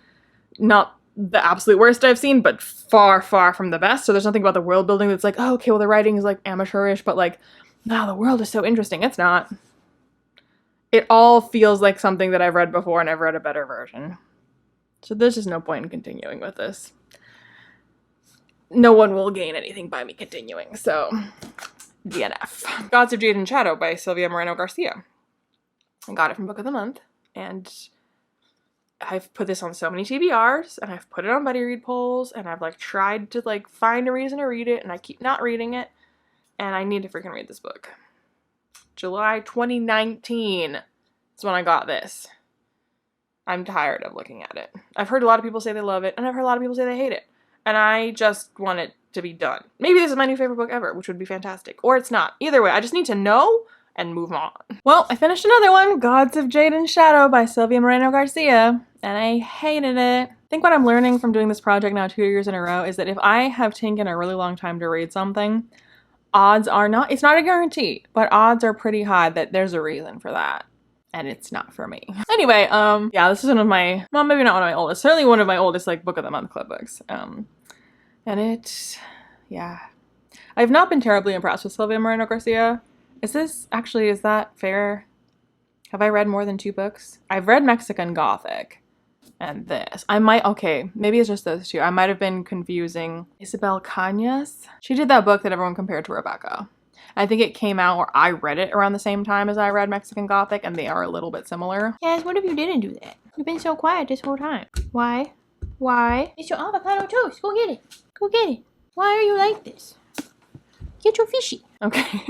not the absolute worst I've seen, but far, far from the best. So there's nothing about the world building that's like, oh, okay, well, the writing is like amateurish, but like, no, the world is so interesting. It's not. It all feels like something that I've read before, and I've read a better version. So there's just no point in continuing with this. No one will gain anything by me continuing, so DNF. Gods of Jade and Shadow by Sylvia Moreno Garcia. I got it from Book of the Month, and I've put this on so many TBRs, and I've put it on buddy read polls, and I've like tried to like find a reason to read it, and I keep not reading it, and I need to freaking read this book. July 2019 is when I got this. I'm tired of looking at it. I've heard a lot of people say they love it, and I've heard a lot of people say they hate it, and I just want it to be done. Maybe this is my new favorite book ever, which would be fantastic, or it's not. Either way, I just need to know and move on. Well, I finished another one, Gods of Jade and Shadow by Sylvia Moreno Garcia, and I hated it. I think what I'm learning from doing this project now 2 years in a row is that if I have taken a really long time to read something, odds are not, it's not a guarantee, but odds are pretty high that there's a reason for that. And it's not for me. Anyway, yeah, this is one of my, well, maybe not one of my oldest, certainly one of my oldest, like, Book of the Month club books. And it's, yeah. I've not been terribly impressed with Sylvia Moreno Garcia. Is that fair? Have I read more than 2 books? I've read Mexican Gothic and this. Okay, maybe it's just those 2. I might have been confusing Isabel Cañas. She did that book that everyone compared to Rebecca. I think it came out, or I read it around the same time as I read Mexican Gothic, and they are a little bit similar. Yes, what if you didn't do that? You've been so quiet this whole time. Why? Why? It's your avocado toast. Go get it. Go get it. Why are you like this? Get your fishy. Okay,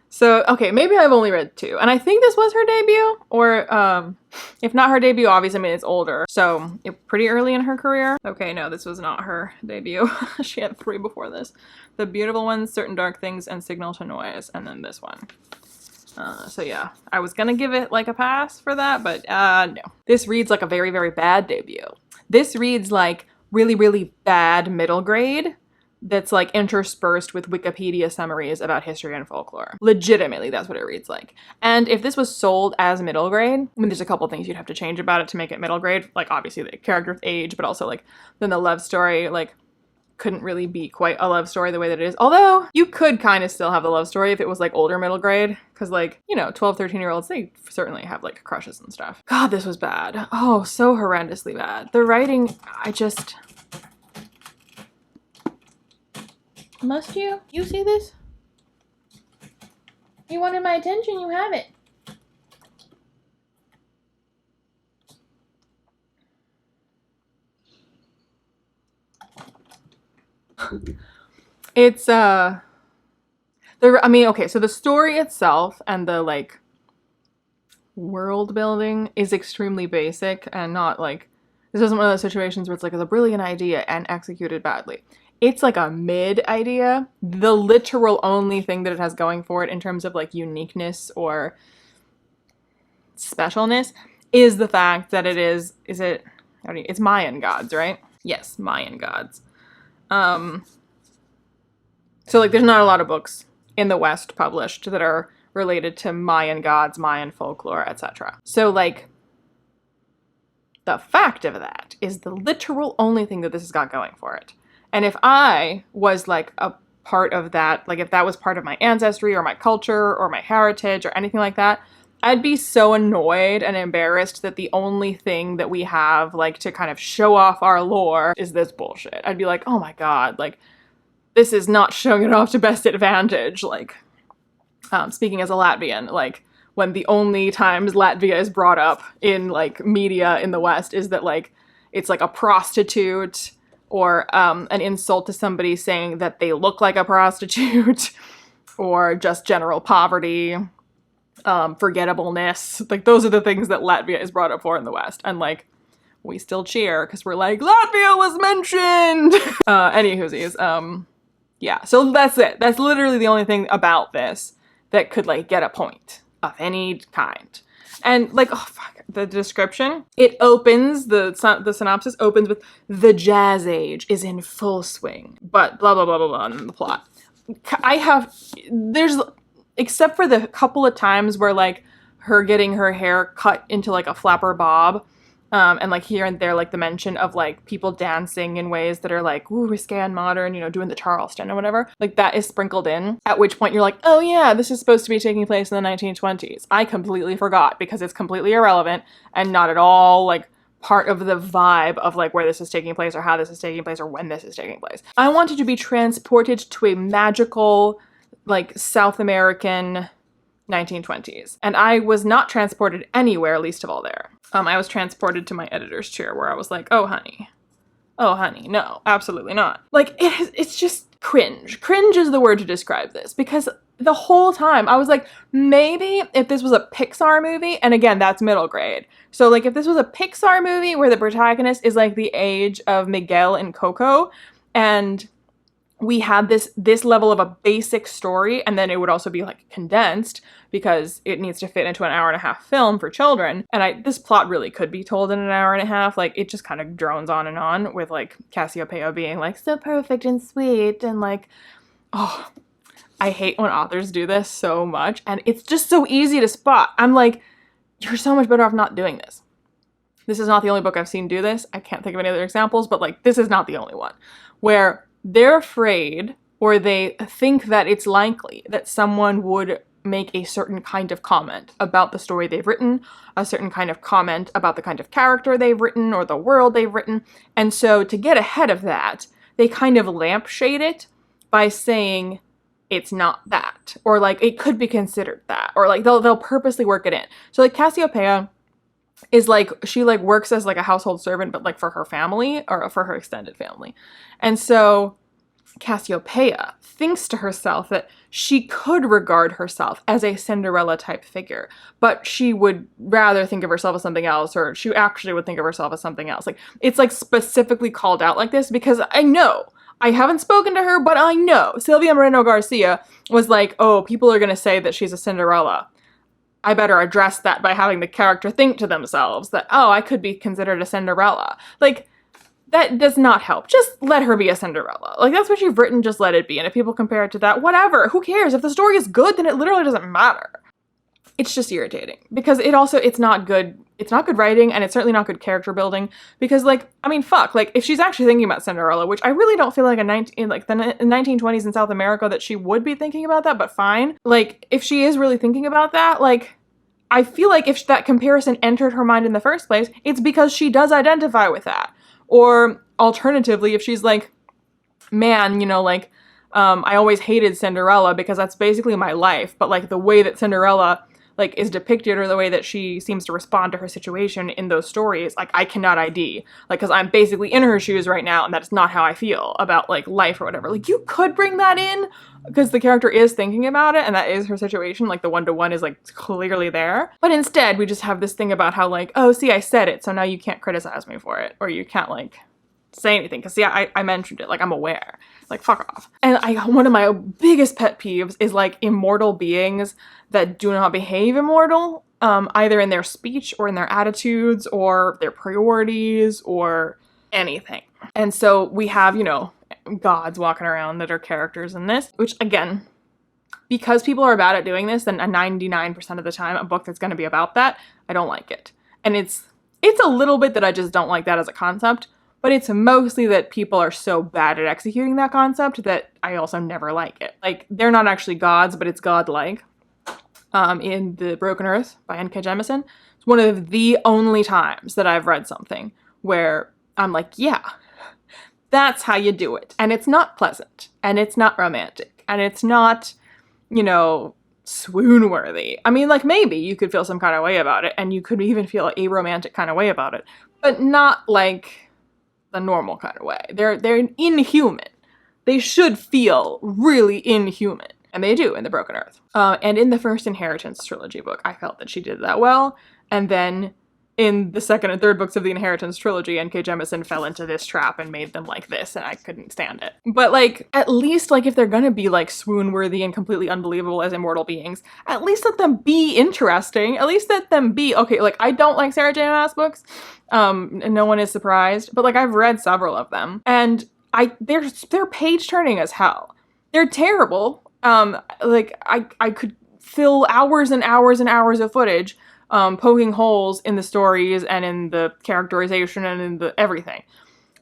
so, okay, maybe I've only read 2, and I think this was her debut, or, if not her debut, obviously, I mean, it's older, so pretty early in her career. Okay, no, this was not her debut. She had 3 before this. The Beautiful Ones, Certain Dark Things, and Signal to Noise, and then this one. So yeah, I was gonna give it, like, a pass for that, but, no. This reads like a very, very bad debut. This reads like really, really bad middle grade, that's like interspersed with Wikipedia summaries about history and folklore. Legitimately, that's what it reads like. And if this was sold as middle grade, I mean, there's a couple things you'd have to change about it to make it middle grade. Like, obviously, the character's age, but also, like, then the love story, like, couldn't really be quite a love story the way that it is. Although, you could kind of still have the love story if it was, like, older middle grade. Because, like, you know, 12, 13-year-olds, they certainly have, like, crushes and stuff. God, this was bad. Oh, so horrendously bad. The writing, Must you? You see this? You wanted my attention, you have it. It's, okay, so the story itself and the, like, world building is extremely basic and not, like, this isn't one of those situations where it's, like, it's a brilliant idea and executed badly. It's like a mid idea. The literal only thing that it has going for it in terms of like uniqueness or specialness is the fact that it's Mayan gods, right? Yes, Mayan gods. So like there's not a lot of books in the West published that are related to Mayan gods, Mayan folklore, etc. So, like, the fact of that is the literal only thing that this has got going for it. And if I was, like, a part of that, like, if that was part of my ancestry or my culture or my heritage or anything like that, I'd be so annoyed and embarrassed that the only thing that we have, like, to kind of show off our lore is this bullshit. I'd be like, oh my god, like, this is not showing it off to best advantage. Like, speaking as a Latvian, like, when the only times Latvia is brought up in, like, media in the West is that, like, it's, like, a prostitute or an insult to somebody saying that they look like a prostitute or just general poverty. Forgettableness. Like, those are the things that Latvia is brought up for in the West. And, like, we still cheer because we're like, Latvia was mentioned! Anywhoosies, yeah, so that's it. That's literally the only thing about this that could, like, get a point of any kind. And, like, oh, fuck, the description, it opens, the synopsis opens with, the Jazz Age is in full swing, but blah, blah, blah, blah, blah, and the plot. Except for the couple of times where, like, her getting her hair cut into, like, a flapper bob, and, like, here and there, like, the mention of, like, people dancing in ways that are, like, ooh, risque and modern, you know, doing the Charleston or whatever. Like, that is sprinkled in, at which point you're like, oh yeah, this is supposed to be taking place in the 1920s. I completely forgot, because it's completely irrelevant, and not at all, like, part of the vibe of, like, where this is taking place, or how this is taking place, or when this is taking place. I wanted to be transported to a magical, like, South American 1920s. And I was not transported anywhere, least of all there. I was transported to my editor's chair where I was like, oh honey, no, absolutely not. Like, it's just cringe. Cringe is the word to describe this, because the whole time I was like, maybe if this was a Pixar movie, and again, that's middle grade. So, like, if this was a Pixar movie where the protagonist is, like, the age of Miguel in Coco, and we had this level of a basic story, and then it would also be, like, condensed because it needs to fit into an 1.5-hour film for children. And this plot really could be told in an 1.5 hours. Like, it just kind of drones on and on with, like, Cassiopeia being, like, so perfect and sweet, and, like, oh, I hate when authors do this so much, and it's just so easy to spot. I'm like, you're so much better off not doing this. This is not the only book I've seen do this. I can't think of any other examples, but, like, this is not the only one where they're afraid, or they think that it's likely that someone would make a certain kind of comment about the story they've written, a certain kind of comment about the kind of character they've written or the world they've written. And so to get ahead of that, they kind of lampshade it by saying it's not that, or, like, it could be considered that, or, like, they'll purposely work it in. So, like, Cassiopeia is, like, she, like, works as, like, a household servant, but, like, for her family, or for her extended family. And so Cassiopeia thinks to herself that she could regard herself as a Cinderella type figure, but she would rather think of herself as something else, or she actually would think of herself as something else. Like, it's, like, specifically called out like this because I know, I haven't spoken to her, but I know Sylvia Moreno Garcia was like, oh, people are going to say that she's a Cinderella. I better address that by having the character think to themselves that, oh, I could be considered a Cinderella. Like, that does not help. Just let her be a Cinderella. Like, that's what you've written, just let it be. And if people compare it to that, whatever. Who cares? If the story is good, then it literally doesn't matter. It's just irritating. Because it's not good. It's not good writing, and it's certainly not good character building. Because, like, I mean, fuck. Like, if she's actually thinking about Cinderella, which I really don't feel like in the 1920s in South America that she would be thinking about that, but fine. Like, if she is really thinking about that, like, I feel like if that comparison entered her mind in the first place, it's because she does identify with that. Or alternatively, if she's like, man, you know, like, I always hated Cinderella because that's basically my life. But, like, the way that Cinderella, like, is depicted, or the way that she seems to respond to her situation in those stories, like, I cannot ID. Like, because I'm basically in her shoes right now, and that's not how I feel about, like, life or whatever. Like, you could bring that in because the character is thinking about it, and that is her situation. Like, the one-to-one is, like, clearly there. But instead, we just have this thing about how, like, oh, see, I said it, so now you can't criticize me for it. Or you can't, like, say anything. Because, see, I mentioned it. Like, I'm aware. Like, fuck off. And one of my biggest pet peeves is, like, immortal beings that do not behave immortal, either in their speech or in their attitudes or their priorities or anything. And so we have, you know, gods walking around that are characters in this, which, again, because people are bad at doing this, then 99% of the time, a book that's going to be about that, I don't like it. And it's a little bit that I just don't like that as a concept, but it's mostly that people are so bad at executing that concept that I also never like it. Like, they're not actually gods, but it's godlike. In The Broken Earth by N.K. Jemisin, it's one of the only times that I've read something where I'm like, yeah, that's how you do it. And it's not pleasant, and it's not romantic, and it's not, you know, swoon-worthy. I mean, like, maybe you could feel some kind of way about it, and you could even feel a romantic kind of way about it, but not like the normal kind of way. They're inhuman. They should feel really inhuman. And they do in The Broken Earth. And in the first Inheritance trilogy book, I felt that she did that well. And then in the second and third books of the Inheritance trilogy, N.K. Jemisin fell into this trap and made them like this, and I couldn't stand it. But, like, at least, like, if they're gonna be, like, swoon-worthy and completely unbelievable as immortal beings, at least let them be interesting. At least let them be, okay, like, I don't like Sarah J. Maas books, and no one is surprised, but, like, I've read several of them, and they're page-turning as hell. They're terrible. Like, I could fill hours and hours and hours of footage poking holes in the stories and in the characterization and in the everything.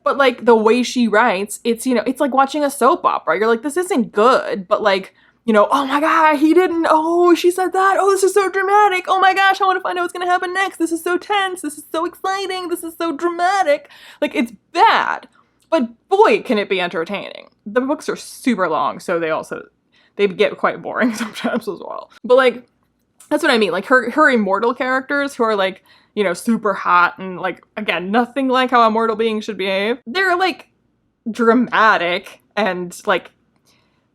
But, like, the way she writes, it's, you know, it's like watching a soap opera. You're like, this isn't good, but, like, you know, oh my god, he didn't, oh, she said that, oh, this is so dramatic, oh my gosh, I want to find out what's gonna happen next, this is so tense, this is so exciting, this is so dramatic. Like, it's bad, but boy, can it be entertaining. The books are super long, so they get quite boring sometimes as well. But, like, that's what I mean. Like, her immortal characters who are, like, you know, super hot and, like, again, nothing like how a mortal being should behave. They're, like, dramatic and, like,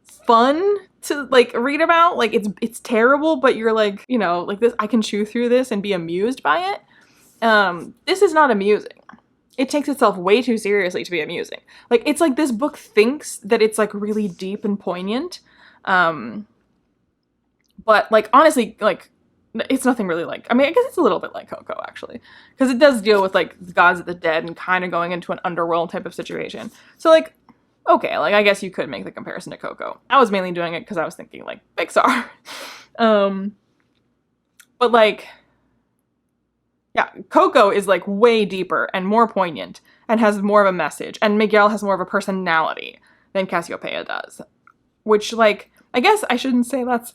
fun to, like, read about. Like, it's terrible, but you're, like, you know, like, this, I can chew through this and be amused by it. This is not amusing. It takes itself way too seriously to be amusing. Like, it's like this book thinks that it's, like, really deep and poignant. But, like, honestly, like, it's nothing really like, I mean, I guess it's a little bit like Coco, actually, because it does deal with, like, the gods of the dead and kind of going into an underworld type of situation. So, like, okay, like, I guess you could make the comparison to Coco. I was mainly doing it because I was thinking, like, Pixar. But, like, yeah, Coco is, like, way deeper and more poignant and has more of a message, and Miguel has more of a personality than Cassiopeia does. Which, like, I guess I shouldn't say that's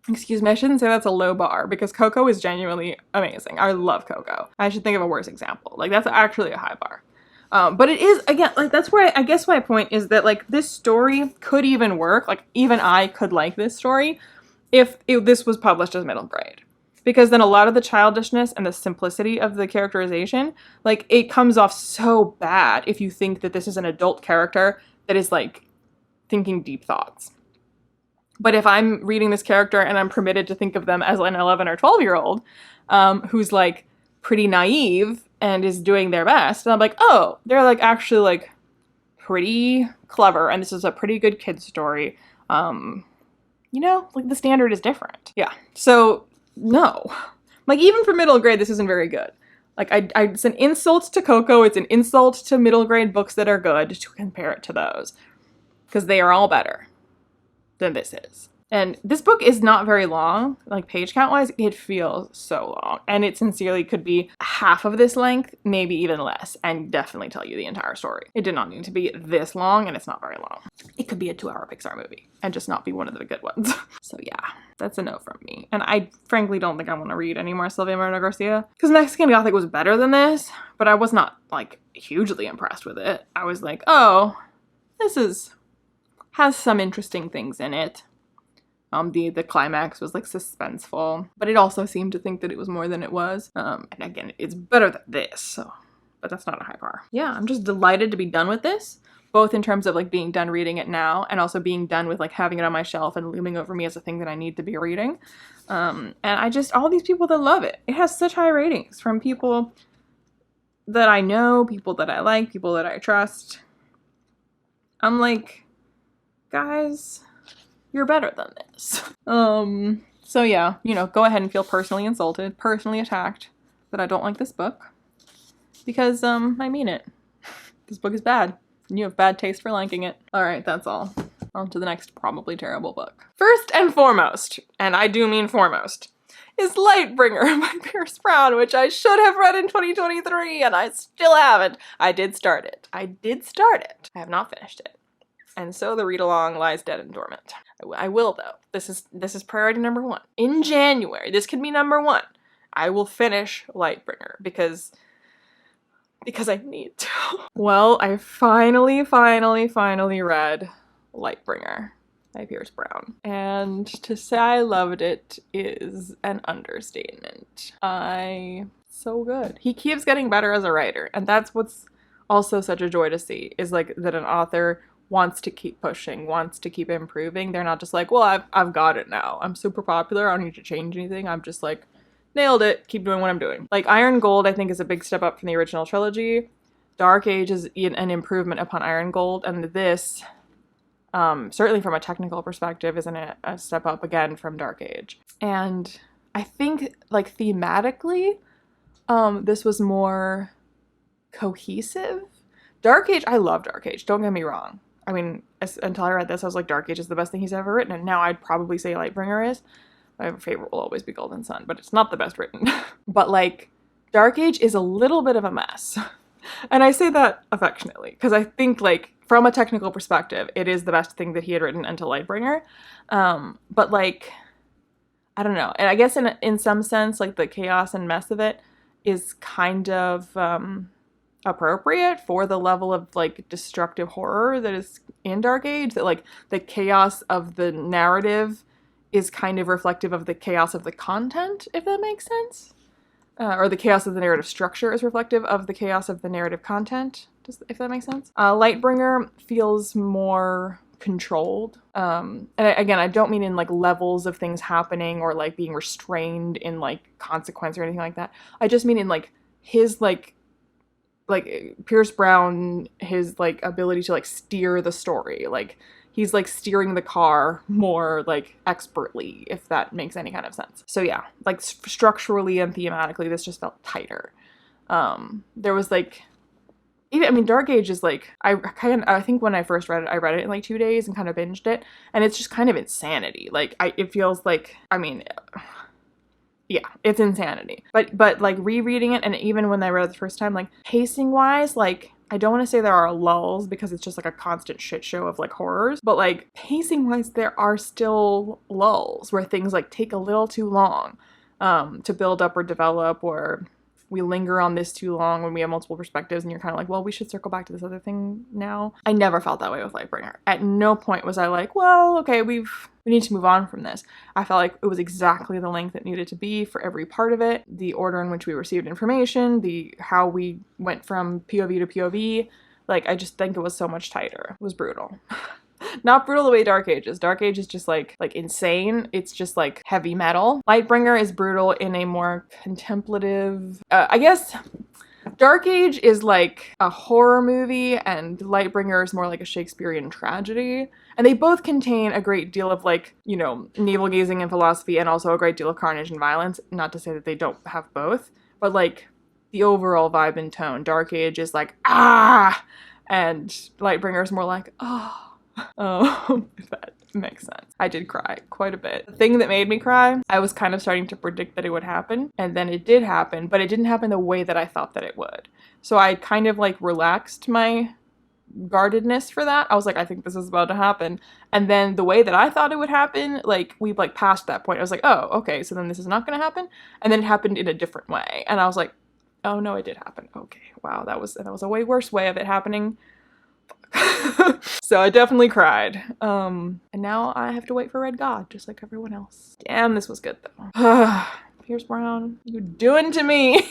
a low bar, because Coco is genuinely amazing. I love Coco. I should think of a worse example. Like, that's actually a high bar. But it is, again, like, that's where I guess my point is that, like, this story could even work. Like, even I could like this story if this was published as middle grade. Because then a lot of the childishness and the simplicity of the characterization, like, it comes off so bad if you think that this is an adult character that is, like, thinking deep thoughts. But if I'm reading this character and I'm permitted to think of them as an 11 or 12-year-old who's, like, pretty naive and is doing their best, and I'm like, oh, they're, like, actually, like, pretty clever, and this is a pretty good kid story. You know, like, the standard is different. Yeah. So, no. Like, even for middle grade, this isn't very good. Like, it's an insult to Coco, it's an insult to middle grade books that are good to compare it to those. Because they are all better than this is. And this book is not very long, like, page count wise. It feels so long, and it sincerely could be half of this length, maybe even less, and definitely tell you the entire story. It did not need to be this long, and it's not very long. It could be a 2-hour Pixar movie and just not be one of the good ones. So yeah, that's a no from me. And I frankly don't think I want to read any more Sylvia Moreno Garcia, because Mexican Gothic was better than this, but I was not, like, hugely impressed with it. I was like, oh, this has some interesting things in it. The climax was, like, suspenseful, but it also seemed to think that it was more than it was. And again, it's better than this, so, but that's not a high bar. Yeah, I'm just delighted to be done with this, both in terms of, like, being done reading it now and also being done with, like, having it on my shelf and looming over me as a thing that I need to be reading. And all these people that love it. It has such high ratings from people that I know, people that I like, people that I trust. I'm like, guys, you're better than this. So yeah, you know, go ahead and feel personally insulted, personally attacked that I don't like this book. Because, I mean it. This book is bad. And you have bad taste for liking it. Alright, that's all. On to the next probably terrible book. First and foremost, and I do mean foremost, is Lightbringer by Pierce Brown, which I should have read in 2023 and I still haven't. I did start it. I have not finished it. And so the read-along lies dead and dormant. I will though. This is priority number 1. In January, this could be number 1. I will finish Lightbringer because I need to. Well, I finally read Lightbringer by Pierce Brown. And to say I loved it is an understatement. So good. He keeps getting better as a writer, and that's what's also such a joy to see, is like that an author wants to keep pushing, wants to keep improving. They're not just like, well, I've got it now. I'm super popular. I don't need to change anything. I'm just like, nailed it. Keep doing what I'm doing. Like Iron Gold, I think, is a big step up from the original trilogy. Dark Age is an improvement upon Iron Gold, and this, certainly from a technical perspective, isn't a step up again from Dark Age. And I think, like, thematically, this was more cohesive. Dark Age, I love Dark Age, don't get me wrong. I mean, until I read this, I was like, Dark Age is the best thing he's ever written, and now I'd probably say Lightbringer is. My favorite will always be Golden Sun, but it's not the best written. But, like, Dark Age is a little bit of a mess. And I say that affectionately, because I think, like, from a technical perspective, it is the best thing that he had written until Lightbringer. But, like, I don't know. And I guess in some sense, like, the chaos and mess of it is kind of appropriate for the level of, like, destructive horror that is in Dark Age. That, like, the chaos of the narrative is kind of reflective of the chaos of the content, if that makes sense. Or the chaos of the narrative structure is reflective of the chaos of the narrative content, if that makes sense. Lightbringer feels more controlled. And again, I don't mean in, like, levels of things happening or, like, being restrained in, like, consequence or anything like that. I just mean in, like, his, like Pierce Brown, his, like, ability to, like, steer the story. Like, he's, like, steering the car more, like, expertly, if that makes any kind of sense. So yeah, like, structurally and thematically, this just felt tighter. There was, like, even, I mean, Dark Age is, like, I think when I first read it, I read it in, like, 2 days and kind of binged it, and it's just kind of insanity. Like, it feels like, I mean, yeah, it's insanity. But like, rereading it, and even when I read it the first time, like, pacing-wise, like, I don't want to say there are lulls because it's just, like, a constant shit show of, like, horrors, but, like, pacing-wise, there are still lulls where things, like, take a little too long to build up or develop, or we linger on this too long when we have multiple perspectives and you're kind of like, well, we should circle back to this other thing now. I never felt that way with Lightbringer. At no point was I like, well, okay, we need to move on from this. I felt like it was exactly the length it needed to be for every part of it. The order in which we received information, how we went from POV to POV, like, I just think it was so much tighter. It was brutal. Not brutal the way Dark Age is. Dark Age is just like insane. It's just like heavy metal. Lightbringer is brutal in a more contemplative, I guess Dark Age is like a horror movie and Lightbringer is more like a Shakespearean tragedy. And they both contain a great deal of, like, you know, navel-gazing and philosophy, and also a great deal of carnage and violence. Not to say that they don't have both, but, like, the overall vibe and tone. Dark Age is like, ah! And Lightbringer is more like, oh. If that makes sense. I did cry quite a bit. The thing that made me cry, I was kind of starting to predict that it would happen, and then it did happen, but it didn't happen the way that I thought that it would. So I kind of, like, relaxed my guardedness for that. I was like, I think this is about to happen. And then the way that I thought it would happen, like, we've, like, passed that point. I was like, oh, okay, so then this is not gonna happen. And then it happened in a different way. And I was like, oh no, it did happen. Okay, wow, that was a way worse way of it happening. So I definitely cried. And now I have to wait for Red God, just like everyone else. Damn, this was good though. Pierce Brown, you doing to me?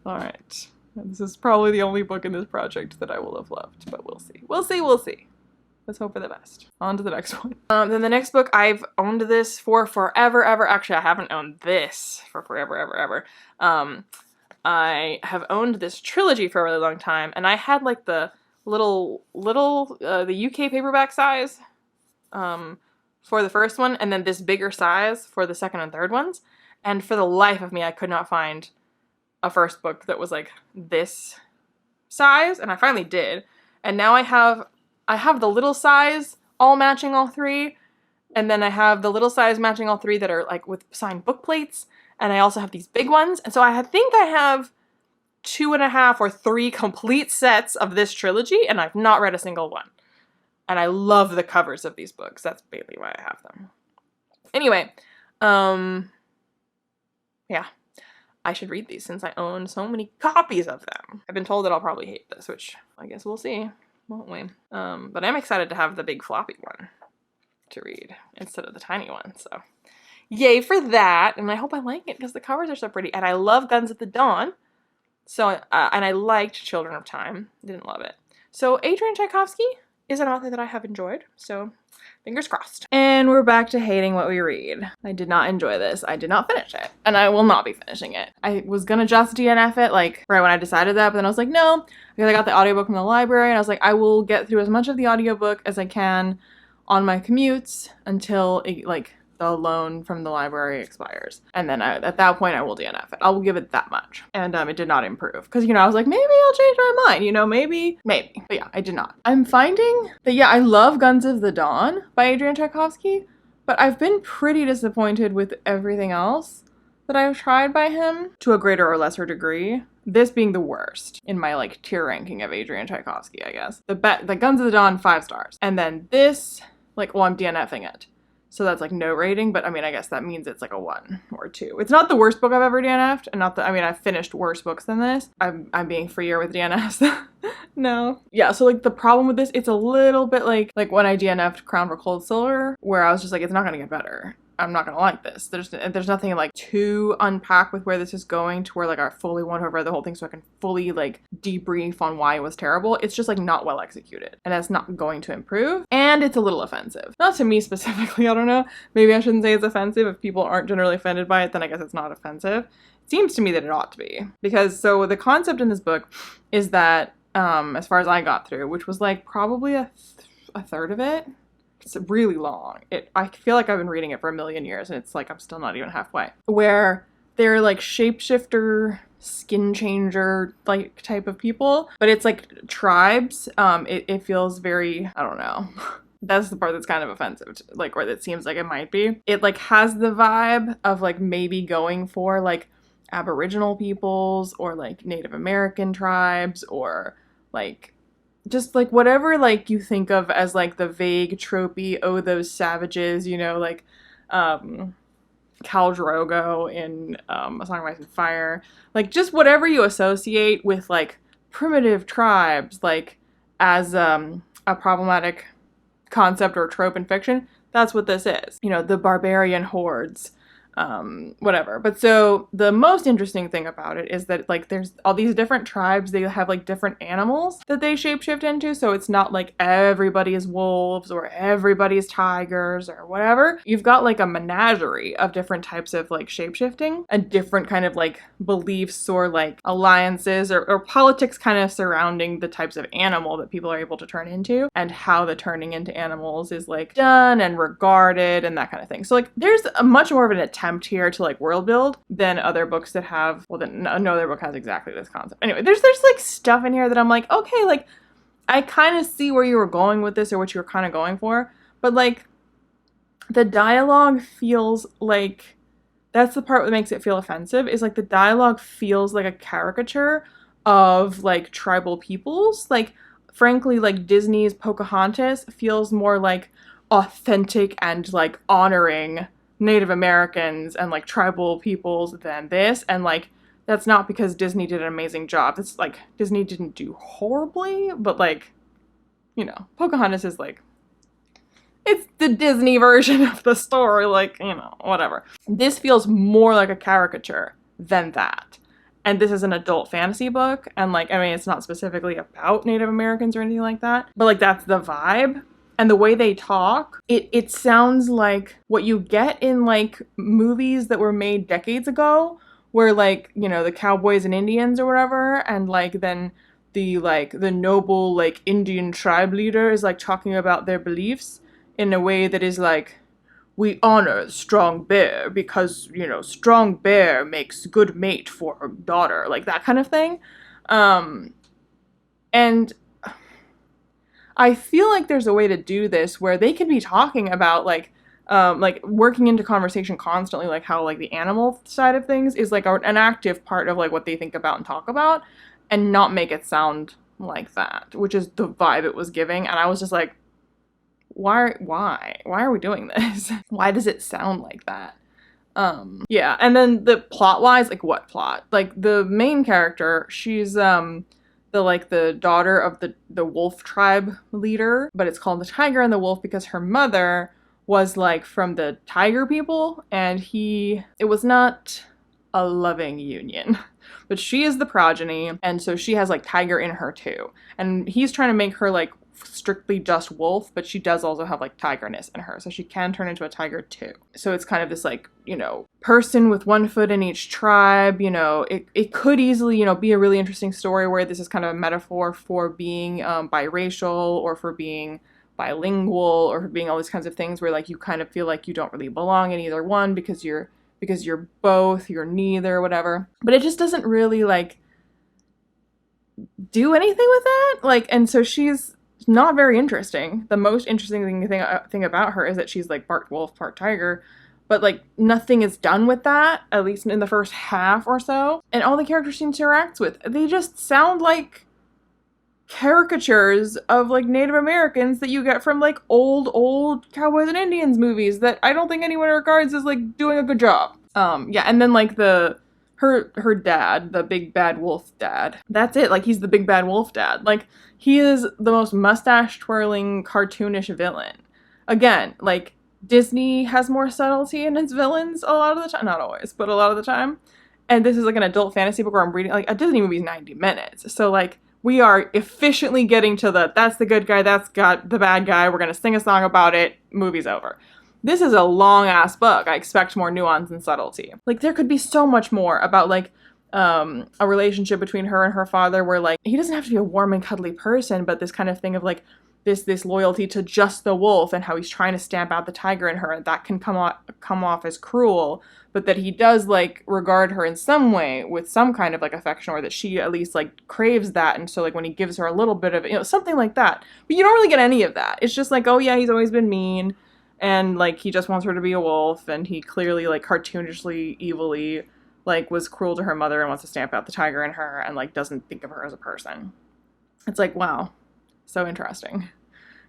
Alright. This is probably the only book in this project that I will have loved, but we'll see. We'll see. Let's hope for the best. On to the next one. Then the next book, I've owned this for forever, ever. Actually, I haven't owned this for forever, ever. I have owned this trilogy for a really long time, and I had, like, the little the UK paperback size for the first one, and then this bigger size for the second and third ones. And for the life of me, I could not find a first book that was, like, this size, and I finally did. And now I have the little size all matching all three. And then I have the little size matching all three that are like with signed book plates. And I also have these big ones. And so I think I have 2.5 or 3 complete sets of this trilogy, and I've not read a single one. And I love the covers of these books. That's mainly why I have them. Anyway, yeah, I should read these since I own so many copies of them. I've been told that I'll probably hate this, which I guess we'll see, won't we? But I'm excited to have the big floppy one to read instead of the tiny one, so yay for that. And I hope I like it because the covers are so pretty, and I love Guns at the Dawn. So, and I liked Children of Time. Didn't love it. So Adrian Tchaikovsky is an author that I have enjoyed. So fingers crossed. And we're back to hating what we read. I did not enjoy this. I did not finish it. And I will not be finishing it. I was gonna just DNF it, like, right when I decided that. But then I was like, no. Because I got the audiobook from the library. And I was like, I will get through as much of the audiobook as I can on my commutes until, the loan from the library expires. And then at that point, I will DNF it. I will give it that much. And it did not improve. Because, I was like, maybe I'll change my mind, maybe. But yeah, I did not. I'm finding that, yeah, I love Guns of the Dawn by Adrian Tchaikovsky, but I've been pretty disappointed with everything else that I've tried by him to a greater or lesser degree. This being the worst in my, tier ranking of Adrian Tchaikovsky, I guess. The Guns of the Dawn, 5 stars. And then this, I'm DNFing it. So that's no rating, but I guess that means it's a 1 or 2. It's not the worst book I've ever DNF'd, and I've finished worse books than this. I'm being freer with DNFs. No. Yeah, so the problem with this, it's a little bit like when I DNF'd Crown for Cold Silver, where I was just it's not gonna get better. I'm not gonna like this. There's nothing to unpack with where this is going to where I fully want to read the whole thing so I can fully debrief on why it was terrible. It's just not well executed, and that's not going to improve. And it's a little offensive. Not to me specifically, I don't know. Maybe I shouldn't say it's offensive. If people aren't generally offended by it, then I guess it's not offensive. It seems to me that it ought to be. Because so the concept in this book is that, as far as I got through, which was probably a third of it. It's really long. I feel like I've been reading it for a million years, and it's I'm still not even halfway. Where they're shapeshifter, skin changer type of people, but it's tribes. It feels very, I don't know. That's the part that's kind of offensive, or that seems like it might be. It has the vibe of maybe going for Aboriginal peoples or Native American tribes or just whatever you think of as the vague tropey, oh those savages, Khal Drogo in A Song of Ice and Fire, just whatever you associate with primitive tribes as a problematic concept or trope in fiction. That's what this is, the barbarian hordes, whatever. But so the most interesting thing about it is that there's all these different tribes. They have different animals that they shapeshift into. So it's not everybody is wolves or everybody is tigers or whatever. You've got a menagerie of different types of shapeshifting and different kind of beliefs or alliances or politics kind of surrounding the types of animal that people are able to turn into and how the turning into animals is done and regarded and that kind of thing. So there's a much more of an attempt here to world build than other books that have, well, then no other book has exactly this concept. Anyway, there's stuff in here that I'm okay, I kind of see where you were going with this or what you were kind of going for, but the dialogue feels that's the part that makes it feel offensive, is the dialogue feels like a caricature of tribal peoples. Frankly, Disney's Pocahontas feels more authentic and honoring Native Americans and tribal peoples than this, and that's not because Disney did an amazing job. It's Disney didn't do horribly, but Pocahontas is it's the Disney version of the story, whatever. This feels more like a caricature than that. And this is an adult fantasy book, and it's not specifically about Native Americans or anything like that, but that's the vibe. And the way they talk, it sounds like what you get in movies that were made decades ago, where the cowboys and Indians or whatever, and then the noble Indian tribe leader is talking about their beliefs in a way that is we honor strong bear because strong bear makes good mate for her daughter, that kind of thing. And I feel like there's a way to do this where they could be talking about like working into conversation constantly, like how like the animal side of things is like an active part of like what they think about and talk about, and not make it sound like that, which is the vibe it was giving. And I was just like, why are we doing this? Why does it sound like that? Yeah, and then the plot wise, like what plot? Like the main character, she's the daughter of the wolf tribe leader, but it's called the Tiger and the Wolf because her mother was like from the tiger people, and it was not a loving union. But she is the progeny, and so she has like tiger in her too. And he's trying to make her like strictly just wolf, but she does also have like tigerness in her, so she can turn into a tiger too. So it's kind of this like, you know, person with one foot in each tribe. You know, it could easily, you know, be a really interesting story where this is kind of a metaphor for being biracial, or for being bilingual, or for being all these kinds of things where like you kind of feel like you don't really belong in either one because you're both, you're neither, whatever. But it just doesn't really like do anything with that. Like, and so she's not very interesting. The most interesting thing about her is that she's like part wolf, part tiger, but like nothing is done with that, at least in the first half or so. And all the characters she interacts with, they just sound like caricatures of like Native Americans that you get from like old Cowboys and Indians movies that I don't think anyone regards as like doing a good job. Yeah, and then like her dad, the big bad wolf dad. That's it. Like he's the big bad wolf dad. Like he is the most mustache twirling cartoonish villain. Again, like Disney has more subtlety in its villains a lot of the time, not always, but a lot of the time. And this is like an adult fantasy book where I'm reading like a Disney movie is 90 minutes. So like we are efficiently getting to that's the good guy, that's got the bad guy, we're going to sing a song about it, movie's over. This is a long-ass book. I expect more nuance and subtlety. Like, there could be so much more about, like, a relationship between her and her father where, like, he doesn't have to be a warm and cuddly person, but this kind of thing of, like, this loyalty to just the wolf and how he's trying to stamp out the tiger in her, and that can come off as cruel, but that he does, like, regard her in some way with some kind of, like, affection, or that she at least, like, craves that, and so, like, when he gives her a little bit of it, you know, something like that. But you don't really get any of that. It's just like, oh, yeah, he's always been mean, and, like, he just wants her to be a wolf, and he clearly, like, cartoonishly, evilly, like, was cruel to her mother and wants to stamp out the tiger in her and, like, doesn't think of her as a person. It's like, wow. So interesting.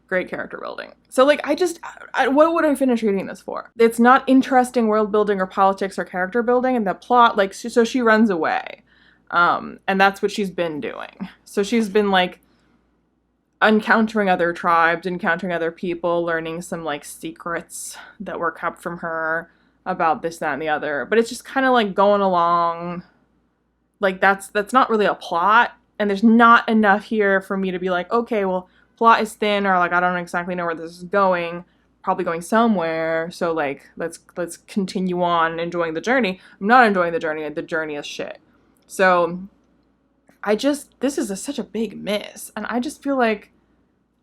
Great character building. So, like, what would I finish reading this for? It's not interesting world building or politics or character building, and the plot, like, so she runs away. And that's what she's been doing. So she's been, like, encountering other tribes, encountering other people, learning some like secrets that were kept from her about this, that, and the other. But it's just kind of like going along. Like that's not really a plot, and there's not enough here for me to be like, okay, well, plot is thin, or like I don't exactly know where this is going. Probably going somewhere. So like let's continue on enjoying the journey. I'm not enjoying the journey. The journey is shit. So this is such a big miss, and I just feel like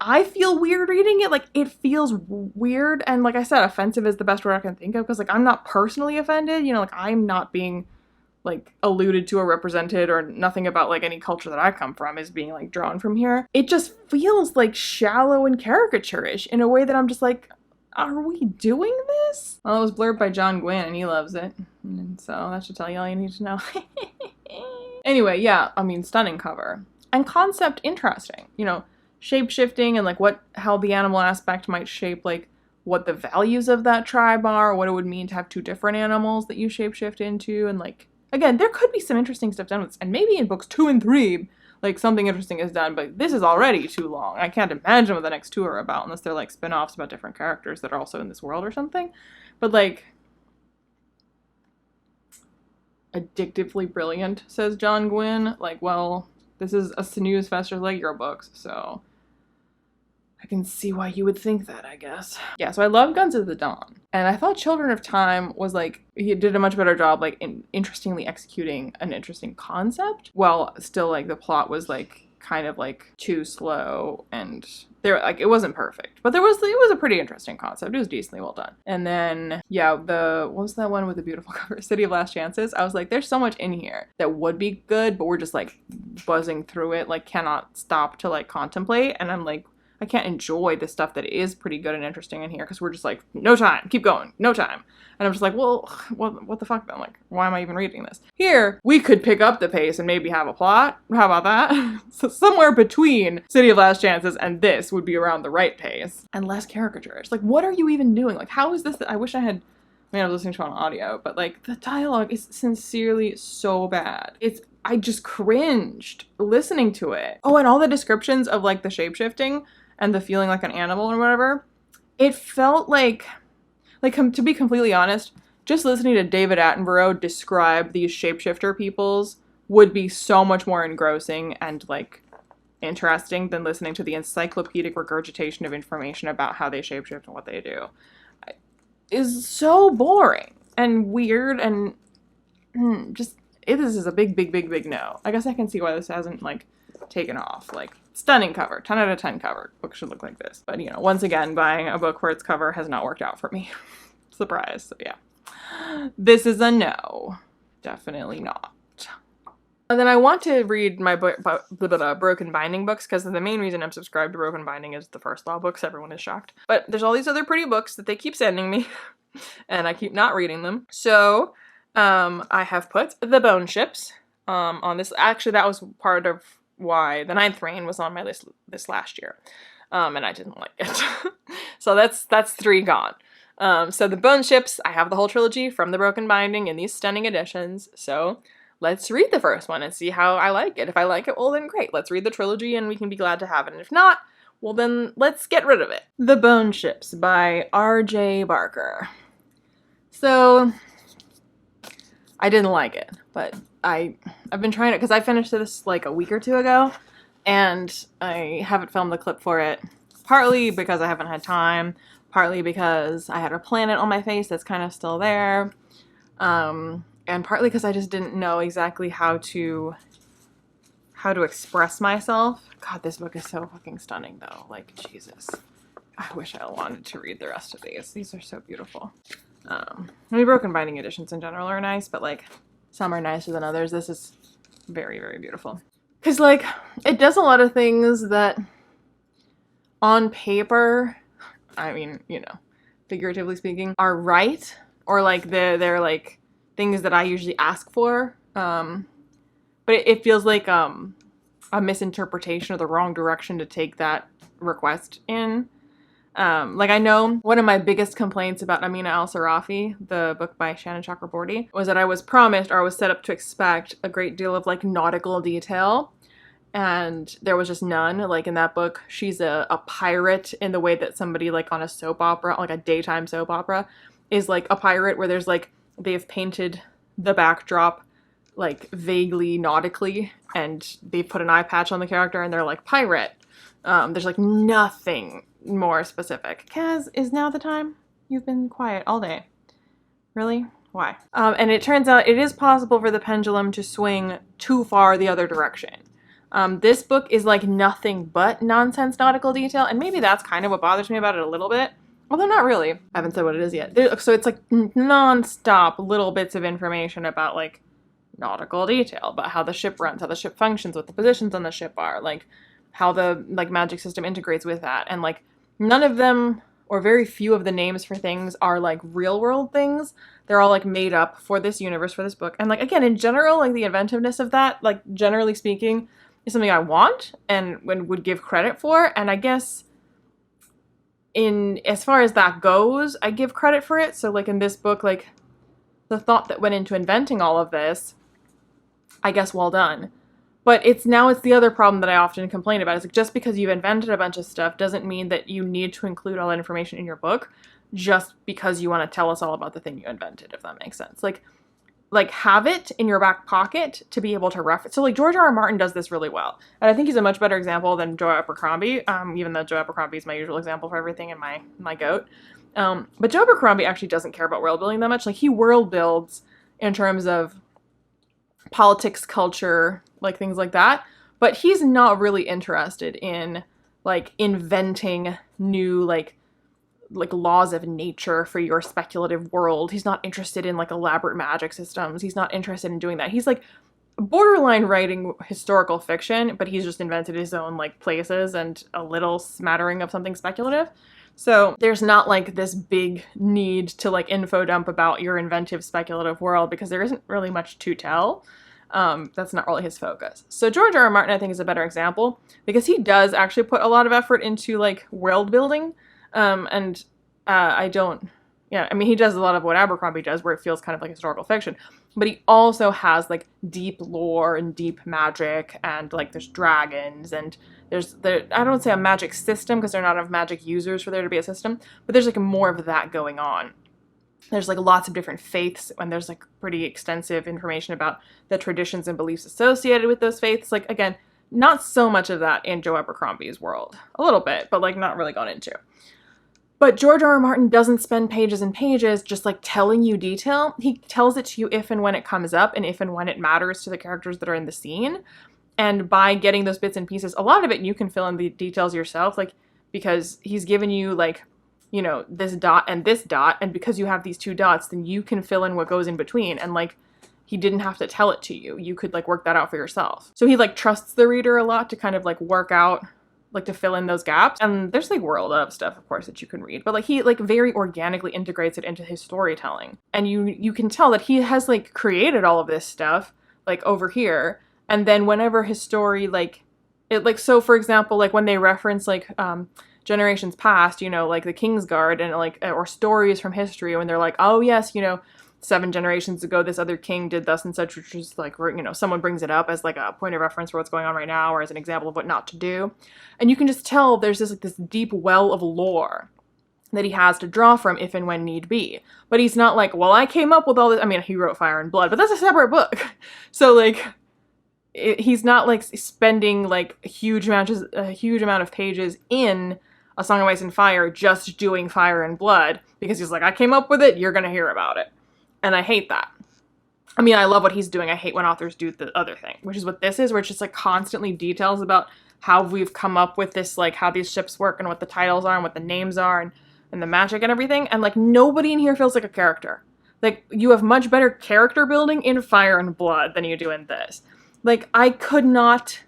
I feel weird reading it. Like, it feels weird, and like I said, offensive is the best word I can think of, because like I'm not personally offended, you know, like I'm not being like alluded to or represented, or nothing about like any culture that I come from is being like drawn from here. It just feels like shallow and caricature-ish in a way that I'm just like, are we doing this? Well, it was blurred by John Gwynne, and he loves it, and so that should tell you all you need to know. Anyway, yeah, I mean, stunning cover. And concept interesting. You know, shape-shifting and, like, how the animal aspect might shape, like, what the values of that tribe are, what it would mean to have two different animals that you shape-shift into, and, like, again, there could be some interesting stuff done with this, and maybe in books 2 and 3, like, something interesting is done, but this is already too long. I can't imagine what the next 2 are about, unless they're, like, spin-offs about different characters that are also in this world or something. But, like, addictively brilliant, says John Gwynne. Like, well, this is a snooze fest just like your books, so I can see why you would think that, I guess. Yeah, so I love Guns of the Dawn, and I thought Children of Time was like, he did a much better job, like, in interestingly executing an interesting concept, while still, like, the plot was, like, kind of, like, too slow, and there, like, it wasn't perfect, but it was a pretty interesting concept. It was decently well done. And then, yeah, what was that one with the beautiful cover? City of Last Chances. I was like, there's so much in here that would be good, but we're just, like, buzzing through it, like, cannot stop to, like, contemplate, and I'm like, I can't enjoy the stuff that is pretty good and interesting in here because we're just like, no time, keep going, no time. And I'm just like, well, what the fuck then? Like, why am I even reading this? Here, we could pick up the pace and maybe have a plot. How about that? So somewhere between City of Last Chances and this would be around the right pace and less caricatures. Like, what are you even doing? Like, how is this? I wish I had, I mean, I was listening to it on audio, but like the dialogue is sincerely so bad. I just cringed listening to it. Oh, and all the descriptions of like the shapeshifting and the feeling like an animal or whatever. It felt like to be completely honest, just listening to David Attenborough describe these shapeshifter peoples would be so much more engrossing and like interesting than listening to the encyclopedic regurgitation of information about how they shapeshift and what they do. Is so boring and weird and just this is a big no. I guess I can see why this hasn't like taken off. Like, stunning cover, 10 out of 10 cover. Book should look like this. But you know, once again, buying a book where its cover has not worked out for me. Surprise. So yeah, this is a no. Definitely not. And then I want to read my Broken Binding books because the main reason I'm subscribed to Broken Binding is the First Law books. Everyone is shocked. But there's all these other pretty books that they keep sending me and I keep not reading them. So I have put The Bone Ships on this. Actually, that was part of why The Ninth Reign was on my list this last year. And I didn't like it. So that's 3 gone. So The Bone Ships, I have the whole trilogy from the Broken Binding in these stunning editions. So let's read the first one and see how I like it. If I like it, well then great. Let's read the trilogy and we can be glad to have it. And if not, well then let's get rid of it. The Bone Ships by R.J. Barker. So I didn't like it, but I've been trying it because I finished this like a week or 2 ago and I haven't filmed the clip for it, partly because I haven't had time, partly because I had a planet on my face that's kind of still there, and partly because I just didn't know exactly how to express myself. God, this book is so fucking stunning though. Like, Jesus. I wish I wanted to read the rest of these. These are so beautiful. I mean, Broken Binding editions in general are nice, but like some are nicer than others. This is very, very beautiful. Because like it does a lot of things that on paper, I mean, you know, figuratively speaking, are right, or like they're like things that I usually ask for. But it feels like a misinterpretation of the wrong direction to take that request in. Like I know one of my biggest complaints about Amina Al-Sarafi, the book by Shannon Chakraborty, was that I was promised or I was set up to expect a great deal of like nautical detail. And there was just none. Like in that book, she's a pirate in the way that somebody like on a soap opera, like a daytime soap opera, is like a pirate where there's like, they've painted the backdrop like vaguely nautically and they put an eye patch on the character and they're like pirate. There's like nothing more specific. Kaz, is now the time? You've been quiet all day. Really? Why? And it turns out it is possible for the pendulum to swing too far the other direction. This book is like nothing but nonsense nautical detail, and maybe that's kind of what bothers me about it a little bit. Although not really. I haven't said what it is yet. So it's like non-stop little bits of information about like nautical detail, about how the ship runs, how the ship functions, what the positions on the ship are, like how the like magic system integrates with that. And like none of them, or very few of the names for things are like real world things. They're all like made up for this universe, for this book. And like, again, in general, like the inventiveness of that, like generally speaking, is something I want and would give credit for. And I guess in as far as that goes, I give credit for it. So like in this book, like the thought that went into inventing all of this, I guess well done. But it's the other problem that I often complain about. Is like just because you've invented a bunch of stuff doesn't mean that you need to include all that information in your book just because you want to tell us all about the thing you invented, if that makes sense. Like have it in your back pocket to be able to reference. So like George R. R. Martin does this really well. And I think he's a much better example than Joe Abercrombie, even though Joe Abercrombie is my usual example for everything in my goat. But Joe Abercrombie actually doesn't care about world building that much. Like he world builds in terms of politics, culture, like things like that. But he's not really interested in like inventing new like laws of nature for your speculative world. He's not interested in like elaborate magic systems. He's not interested in doing that. He's like borderline writing historical fiction, but he's just invented his own like places and a little smattering of something speculative. So there's not like this big need to like info dump about your inventive speculative world because there isn't really much to tell. That's not really his focus. So George R. R. Martin, I think, is a better example because he does actually put a lot of effort into like world building. I mean, he does a lot of what Abercrombie does where it feels kind of like historical fiction, but he also has like deep lore and deep magic and like there's dragons and I don't say a magic system because there are not enough magic users for there to be a system, but there's like more of that going on. There's like lots of different faiths and there's like pretty extensive information about the traditions and beliefs associated with those faiths. Like, again, not so much of that in Joe Abercrombie's world. A little bit, but like not really gone into. But George R. R. Martin doesn't spend pages and pages just like telling you detail. He tells it to you if and when it comes up and if and when it matters to the characters that are in the scene. And by getting those bits and pieces, a lot of it you can fill in the details yourself, like because he's given you like, you know, this dot, and because you have these two dots, then you can fill in what goes in between. And like he didn't have to tell it to you. You could like work that out for yourself. So he like trusts the reader a lot to kind of like work out, like to fill in those gaps. And there's like world of stuff, of course, that you can read, but like he like very organically integrates it into his storytelling. And you can tell that he has like created all of this stuff like over here. And then whenever his story like it like, so for example, like when they reference like generations past, you know, like the Kingsguard and like or stories from history when they're like, oh yes, you know, 7 generations ago this other king did thus and such, which is like, you know, someone brings it up as like a point of reference for what's going on right now or as an example of what not to do. And you can just tell there's this like this deep well of lore that he has to draw from if and when need be. But he's not like, well, I came up with all this. I mean, he wrote Fire and Blood, but that's a separate book. So like he's not like spending like a huge amount of pages in A Song of Ice and Fire just doing Fire and Blood because he's like, I came up with it, you're gonna hear about it. And I hate that. I mean, I love what he's doing. I hate when authors do the other thing, which is what this is, where it's just like constantly details about how we've come up with this, like how these ships work and what the titles are and what the names are and the magic and everything. And like nobody in here feels like a character. Like you have much better character building in Fire and Blood than you do in this. Like I could not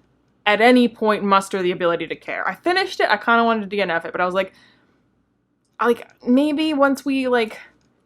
at any point muster the ability to care. I finished it. I kind of wanted to DNF it, but I was like maybe once we like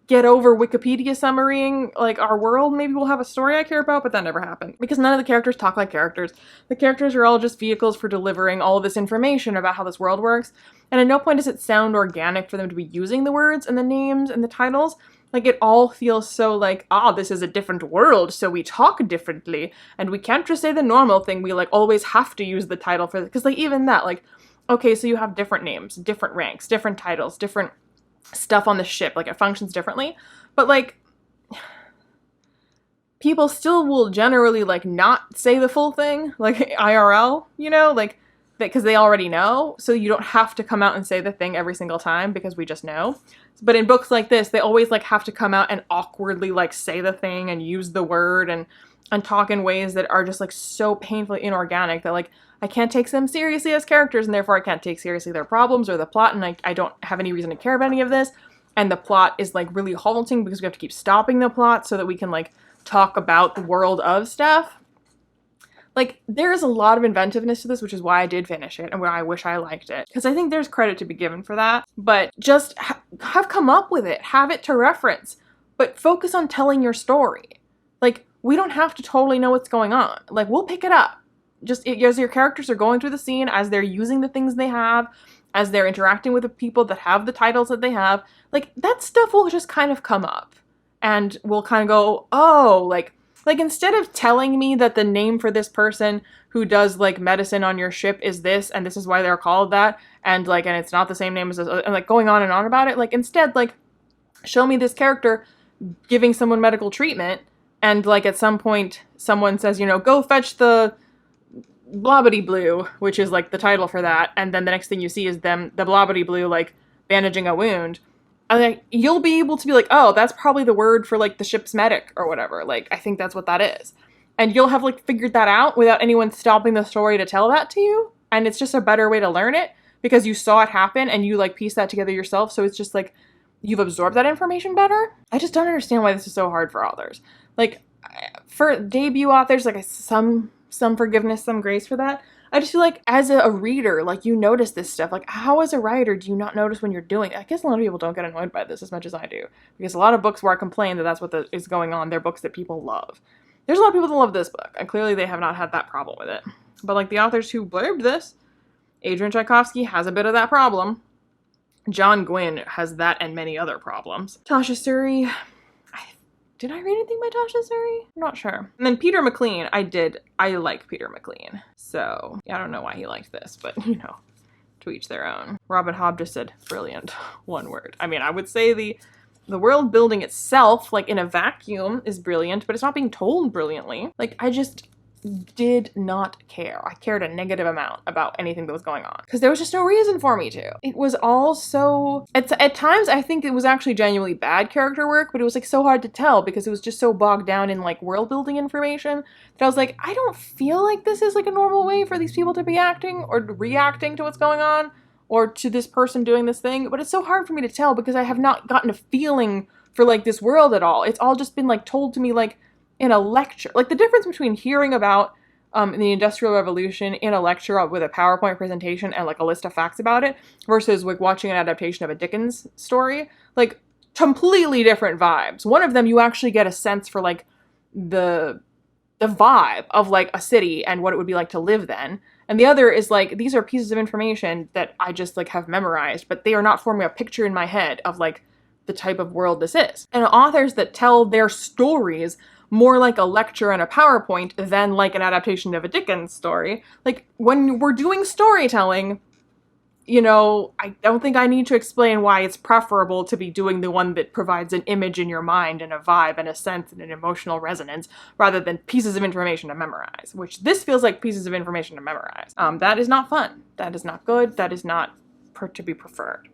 get over Wikipedia summarying like our world, maybe we'll have a story I care about, but that never happened because none of the characters talk like characters. The characters are all just vehicles for delivering all of this information about how this world works, and at no point does it sound organic for them to be using the words and the names and the titles. Like it all feels so like, this is a different world, so we talk differently, and we can't just say the normal thing, we like always have to use the title for it, because like even that, like, okay, so you have different names, different ranks, different titles, different stuff on the ship, like it functions differently, but like people still will generally like not say the full thing, like IRL, you know, like because they already know, so you don't have to come out and say the thing every single time because we just know. But in books like this, they always like have to come out and awkwardly like say the thing and use the word and talk in ways that are just like so painfully inorganic that like I can't take them seriously as characters, and therefore I can't take seriously their problems or the plot, and I don't have any reason to care about any of this. And the plot is like really halting because we have to keep stopping the plot so that we can like talk about the world of stuff. Like, there is a lot of inventiveness to this, which is why I did finish it and where I wish I liked it. Because I think there's credit to be given for that. But just have come up with it. Have it to reference. But focus on telling your story. Like, we don't have to totally know what's going on. Like, we'll pick it up. Just as your characters are going through the scene, as they're using the things they have, as they're interacting with the people that have the titles that they have, like, that stuff will just kind of come up. And we'll kind of go, oh, like instead of telling me that the name for this person who does like medicine on your ship is this, and this is why they're called that, and like, and it's not the same name as this, and like going on and on about it, like instead, like show me this character giving someone medical treatment, and like at some point someone says, you know, go fetch the blobbity blue, which is like the title for that, and then the next thing you see is them, the blobbity blue, like bandaging a wound. And like, you'll be able to be like, oh, that's probably the word for like the ship's medic or whatever. Like, I think that's what that is. And you'll have like figured that out without anyone stopping the story to tell that to you. And it's just a better way to learn it because you saw it happen and you like piece that together yourself. So it's just like, you've absorbed that information better. I just don't understand why this is so hard for authors. Like, for debut authors, like some forgiveness, some grace for that. I just feel like as a reader, like you notice this stuff. Like how as a writer do you not notice when you're doing it? I guess a lot of people don't get annoyed by this as much as I do. Because a lot of books where I complain that that's what is going on, they're books that people love. There's a lot of people that love this book, and clearly they have not had that problem with it. But like the authors who blurbed this, Adrian Tchaikovsky has a bit of that problem. John Gwynne has that and many other problems. Tasha Suri. Did I read anything by Tasha Suri? I'm not sure. And then Peter McLean, I like Peter McLean. So, yeah, I don't know why he liked this, but, you know, to each their own. Robin Hobb just said, brilliant, one word. I mean, I would say the world building itself, like in a vacuum, is brilliant, but it's not being told brilliantly. Like, I just did not care. I cared a negative amount about anything that was going on because there was just no reason for me to. It was all so, at times I think it was actually genuinely bad character work, but it was like so hard to tell because it was just so bogged down in like world building information that I was like, I don't feel like this is like a normal way for these people to be acting or reacting to what's going on or to this person doing this thing. But it's so hard for me to tell because I have not gotten a feeling for like this world at all. It's all just been like told to me like in a lecture. Like the difference between hearing about the Industrial Revolution in a lecture with a PowerPoint presentation and like a list of facts about it versus like watching an adaptation of a Dickens story, like completely different vibes. One of them you actually get a sense for like the vibe of like a city and what it would be like to live then. And the other is like, these are pieces of information that I just like have memorized, but they are not forming a picture in my head of like the type of world this is. And authors that tell their stories more like a lecture and a PowerPoint than like an adaptation of a Dickens story. Like when we're doing storytelling, you know, I don't think I need to explain why it's preferable to be doing the one that provides an image in your mind and a vibe and a sense and an emotional resonance rather than pieces of information to memorize, which this feels like pieces of information to memorize. That is not fun. That is not good. That is not to be preferred.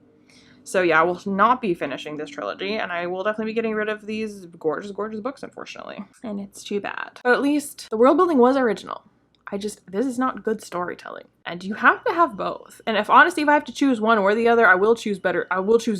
So yeah, I will not be finishing this trilogy, and I will definitely be getting rid of these gorgeous, gorgeous books, unfortunately. And it's too bad. But at least the world building was original. This is not good storytelling. And you have to have both. And if honestly, if I have to choose one or the other, I will choose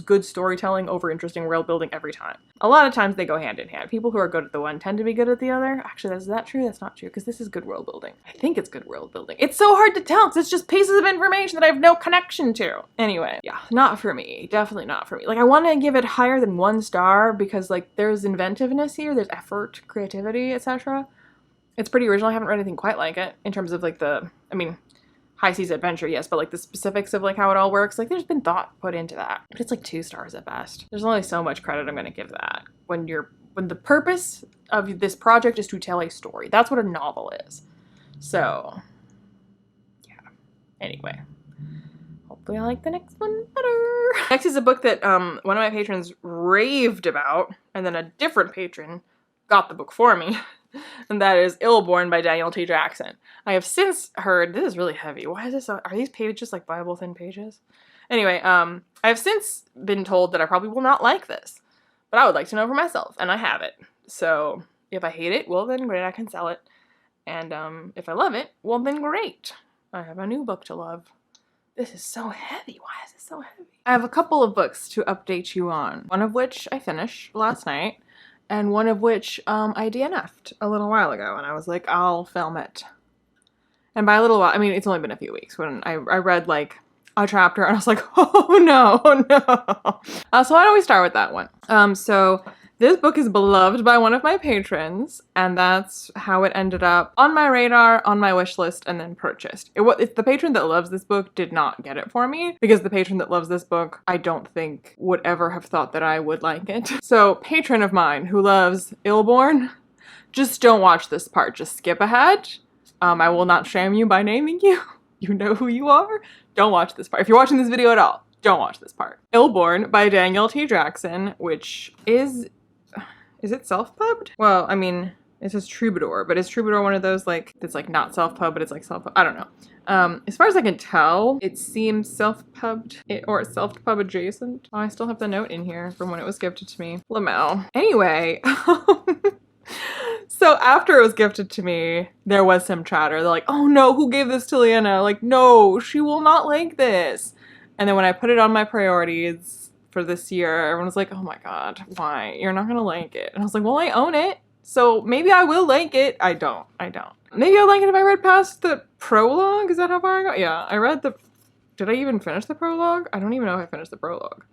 good storytelling over interesting world building every time. A lot of times they go hand in hand. People who are good at the one tend to be good at the other. Actually, is that true? That's not true, because this is good world building. I think it's good world building. It's so hard to tell because it's just pieces of information that I have no connection to. Anyway, yeah, not for me. Definitely not for me. Like, I want to give it higher than 1 star because, like, there's inventiveness here, there's effort, creativity, etc. It's pretty original. I haven't read anything quite like it in terms of like high seas adventure, yes, but like the specifics of like how it all works, like there's been thought put into that. But it's like 2 stars at best. There's only so much credit I'm going to give that when the purpose of this project is to tell a story. That's what a novel is. So, yeah. Anyway, hopefully I like the next one better. Next is a book that one of my patrons raved about, and then a different patron got the book for me. And that is Illborn by Daniel T. Jackson. I have since heard, this is really heavy. Why is this, are these pages like Bible thin pages? Anyway, I have since been told that I probably will not like this, but I would like to know for myself, and I have it. So if I hate it, well then great, I can sell it. And if I love it, well then great. I have a new book to love. This is so heavy. Why is it so heavy? I have a couple of books to update you on. One of which I finished last night. And one of which I DNF'd a little while ago, and I was like, I'll film it. And by a little while, I mean, it's only been a few weeks when I read like a chapter, and I was like, oh no, no. So why don't we start with that one? So this book is beloved by one of my patrons, and that's how it ended up on my radar, on my wish list, and then purchased. It's the patron that loves this book did not get it for me, because the patron that loves this book, I don't think would ever have thought that I would like it. So patron of mine who loves Illborn, just don't watch this part, just skip ahead. I will not shame you by naming you. You know who you are. Don't watch this part. If you're watching this video at all, don't watch this part. Illborn by Daniel T. Jackson, which is it self-pubbed? Well, I mean, it says Troubadour, but is Troubadour one of those like, that's like not self-pub, but it's like self-pub? I don't know. As far as I can tell, it seems self-pubbed or self-pub adjacent. Oh, I still have the note in here from when it was gifted to me. Lamel. Anyway, so after it was gifted to me, there was some chatter. They're like, oh no, who gave this to Leanna? Like, no, she will not like this. And then when I put it on my priorities for this year, everyone was like, oh my god, why? You're not gonna like it. And I was like, well, I own it, So maybe I will like it. I don't. Maybe I'll like it if I read past the prologue. Is that how far I got? Yeah, I read the... Did I even finish the prologue? I don't even know if I finished the prologue.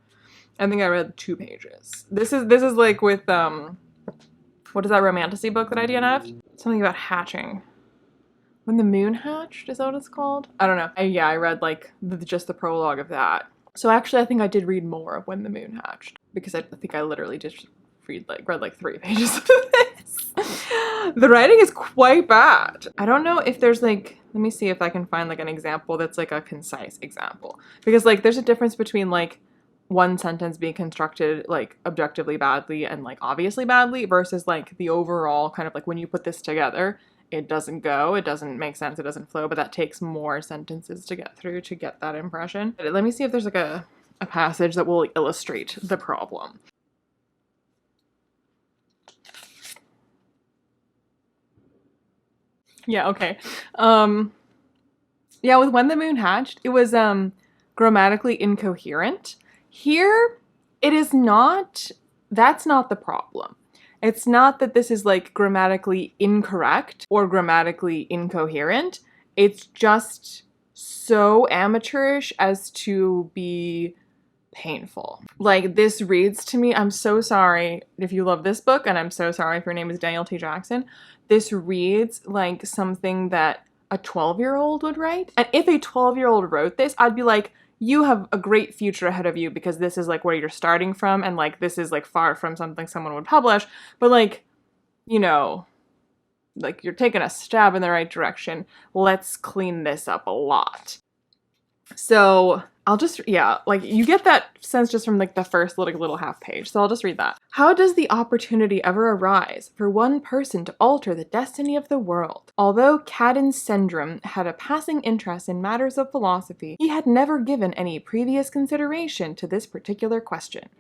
I think I read 2 pages. This is like with, what is that romantasy book that I DNF'd? Something about hatching. When the Moon Hatched, is that what it's called? I don't know. Yeah, I read like just the prologue of that. So actually I think I did read more of When the Moon Hatched, because I think I literally just read like 3 pages of this. The writing is quite bad. I don't know if there's like, let me see if I can find like an example that's like a concise example. Because like there's a difference between like one sentence being constructed like objectively badly and like obviously badly versus like the overall kind of like when you put this together, it doesn't go, it doesn't make sense, it doesn't flow, but that takes more sentences to get through to get that impression. Let me see if there's like a passage that will illustrate the problem. Yeah, okay. Yeah, with When the Moon Hatched, it was grammatically incoherent. Here, it is not, that's not the problem. It's not that this is like grammatically incorrect or grammatically incoherent. It's just so amateurish as to be painful. Like, this reads to me, I'm so sorry if you love this book, and I'm so sorry if your name is Daniel T. Jackson. This reads like something that a 12-year-old would write. And if a 12-year-old wrote this, I'd be like, you have a great future ahead of you because this is like where you're starting from, and like this is like far from something someone would publish. But like, you know, like you're taking a stab in the right direction. Let's clean this up a lot. So I'll just, yeah, like you get that sense just from like the first little half page. So I'll just read that. How does the opportunity ever arise for one person to alter the destiny of the world? Although Cadden's syndrome had a passing interest in matters of philosophy, he had never given any previous consideration to this particular question.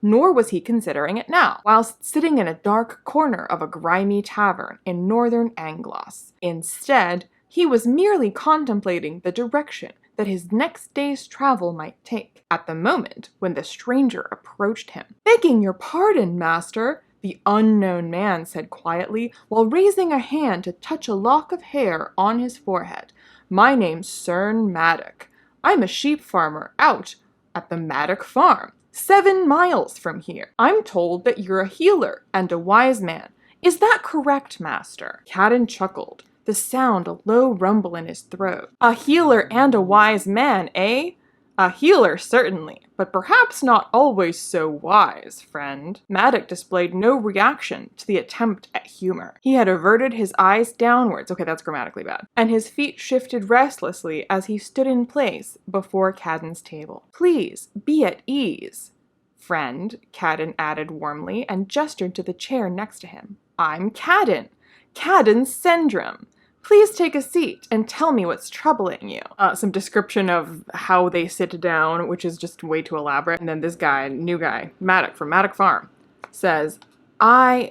Nor was he considering it now, whilst sitting in a dark corner of a grimy tavern in northern Anglos. Instead, he was merely contemplating the direction that his next day's travel might take, at the moment when the stranger approached him. "Begging your pardon, master," the unknown man said quietly, while raising a hand to touch a lock of hair on his forehead. "My name's Cern Maddock. I'm a sheep farmer out at the Maddock farm, 7 miles from here. I'm told that you're a healer and a wise man. Is that correct, master?" Cadden chuckled, the sound a low rumble in his throat. "A healer and a wise man, eh? A healer, certainly, but perhaps not always so wise, friend." Maddock displayed no reaction to the attempt at humor. He had averted his eyes downwards, okay, that's grammatically bad, and his feet shifted restlessly as he stood in place before Cadden's table. "Please, be at ease, friend," Cadden added warmly, and gestured to the chair next to him. "I'm Cadden. Cadden's syndrome. Please take a seat and tell me what's troubling you." Some description of how they sit down, which is just way too elaborate. And then this guy, new guy, Maddock from Maddock Farm, says, a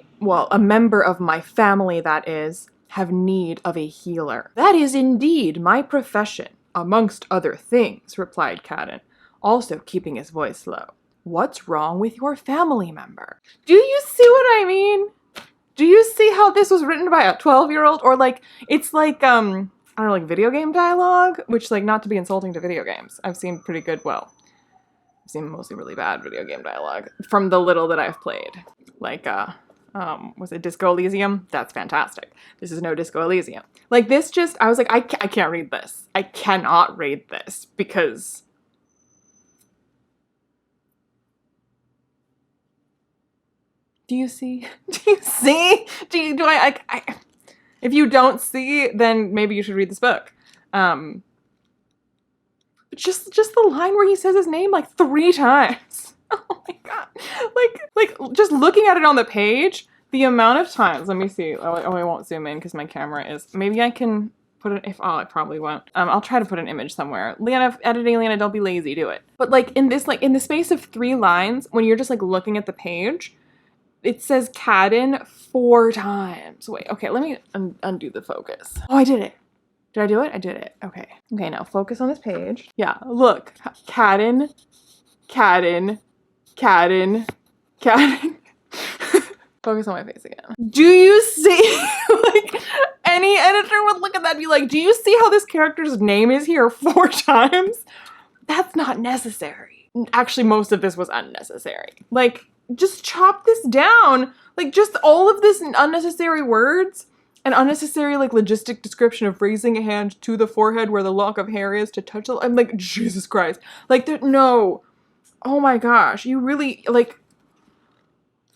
member of my family, that is, have need of a healer." "That is indeed my profession, amongst other things," replied Cadden, also keeping his voice low. "What's wrong with your family member?" Do you see what I mean? Do you see how this was written by a 12-year-old? Or like, it's like, I don't know, like video game dialogue? Which, like, not to be insulting to video games. I've seen pretty good, well, I've seen mostly really bad video game dialogue from the little that I've played. Like, was it Disco Elysium? That's fantastic. This is no Disco Elysium. Like, this just, I was like, I can't read this. I cannot read this because... Do you see? Do you see? If you don't see, then maybe you should read this book. But just the line where he says his name like 3 times. Oh my god. Like just looking at it on the page, the amount of times, let me see. Oh, I won't zoom in because my camera is, maybe I can put it, I probably won't. I'll try to put an image somewhere. Leanna, editing Leanna, don't be lazy, do it. But like in the space of 3 lines, when you're just like looking at the page, it says Cadden 4 times. Wait, okay, let me undo the focus. Oh, I did it. Did I do it? I did it. Okay. Okay, now focus on this page. Yeah, look. Cadden, Cadden, Cadden, Cadden. Focus on my face again. Do you see, like, any editor would look at that and be like, do you see how this character's name is here 4 times? That's not necessary. Actually, most of this was unnecessary. Like, just chop this down. Like, just all of this unnecessary words, an unnecessary, like, logistic description of raising a hand to the forehead where the lock of hair is to touch the, I'm like, Jesus Christ. Like, no. Oh my gosh, you really, like,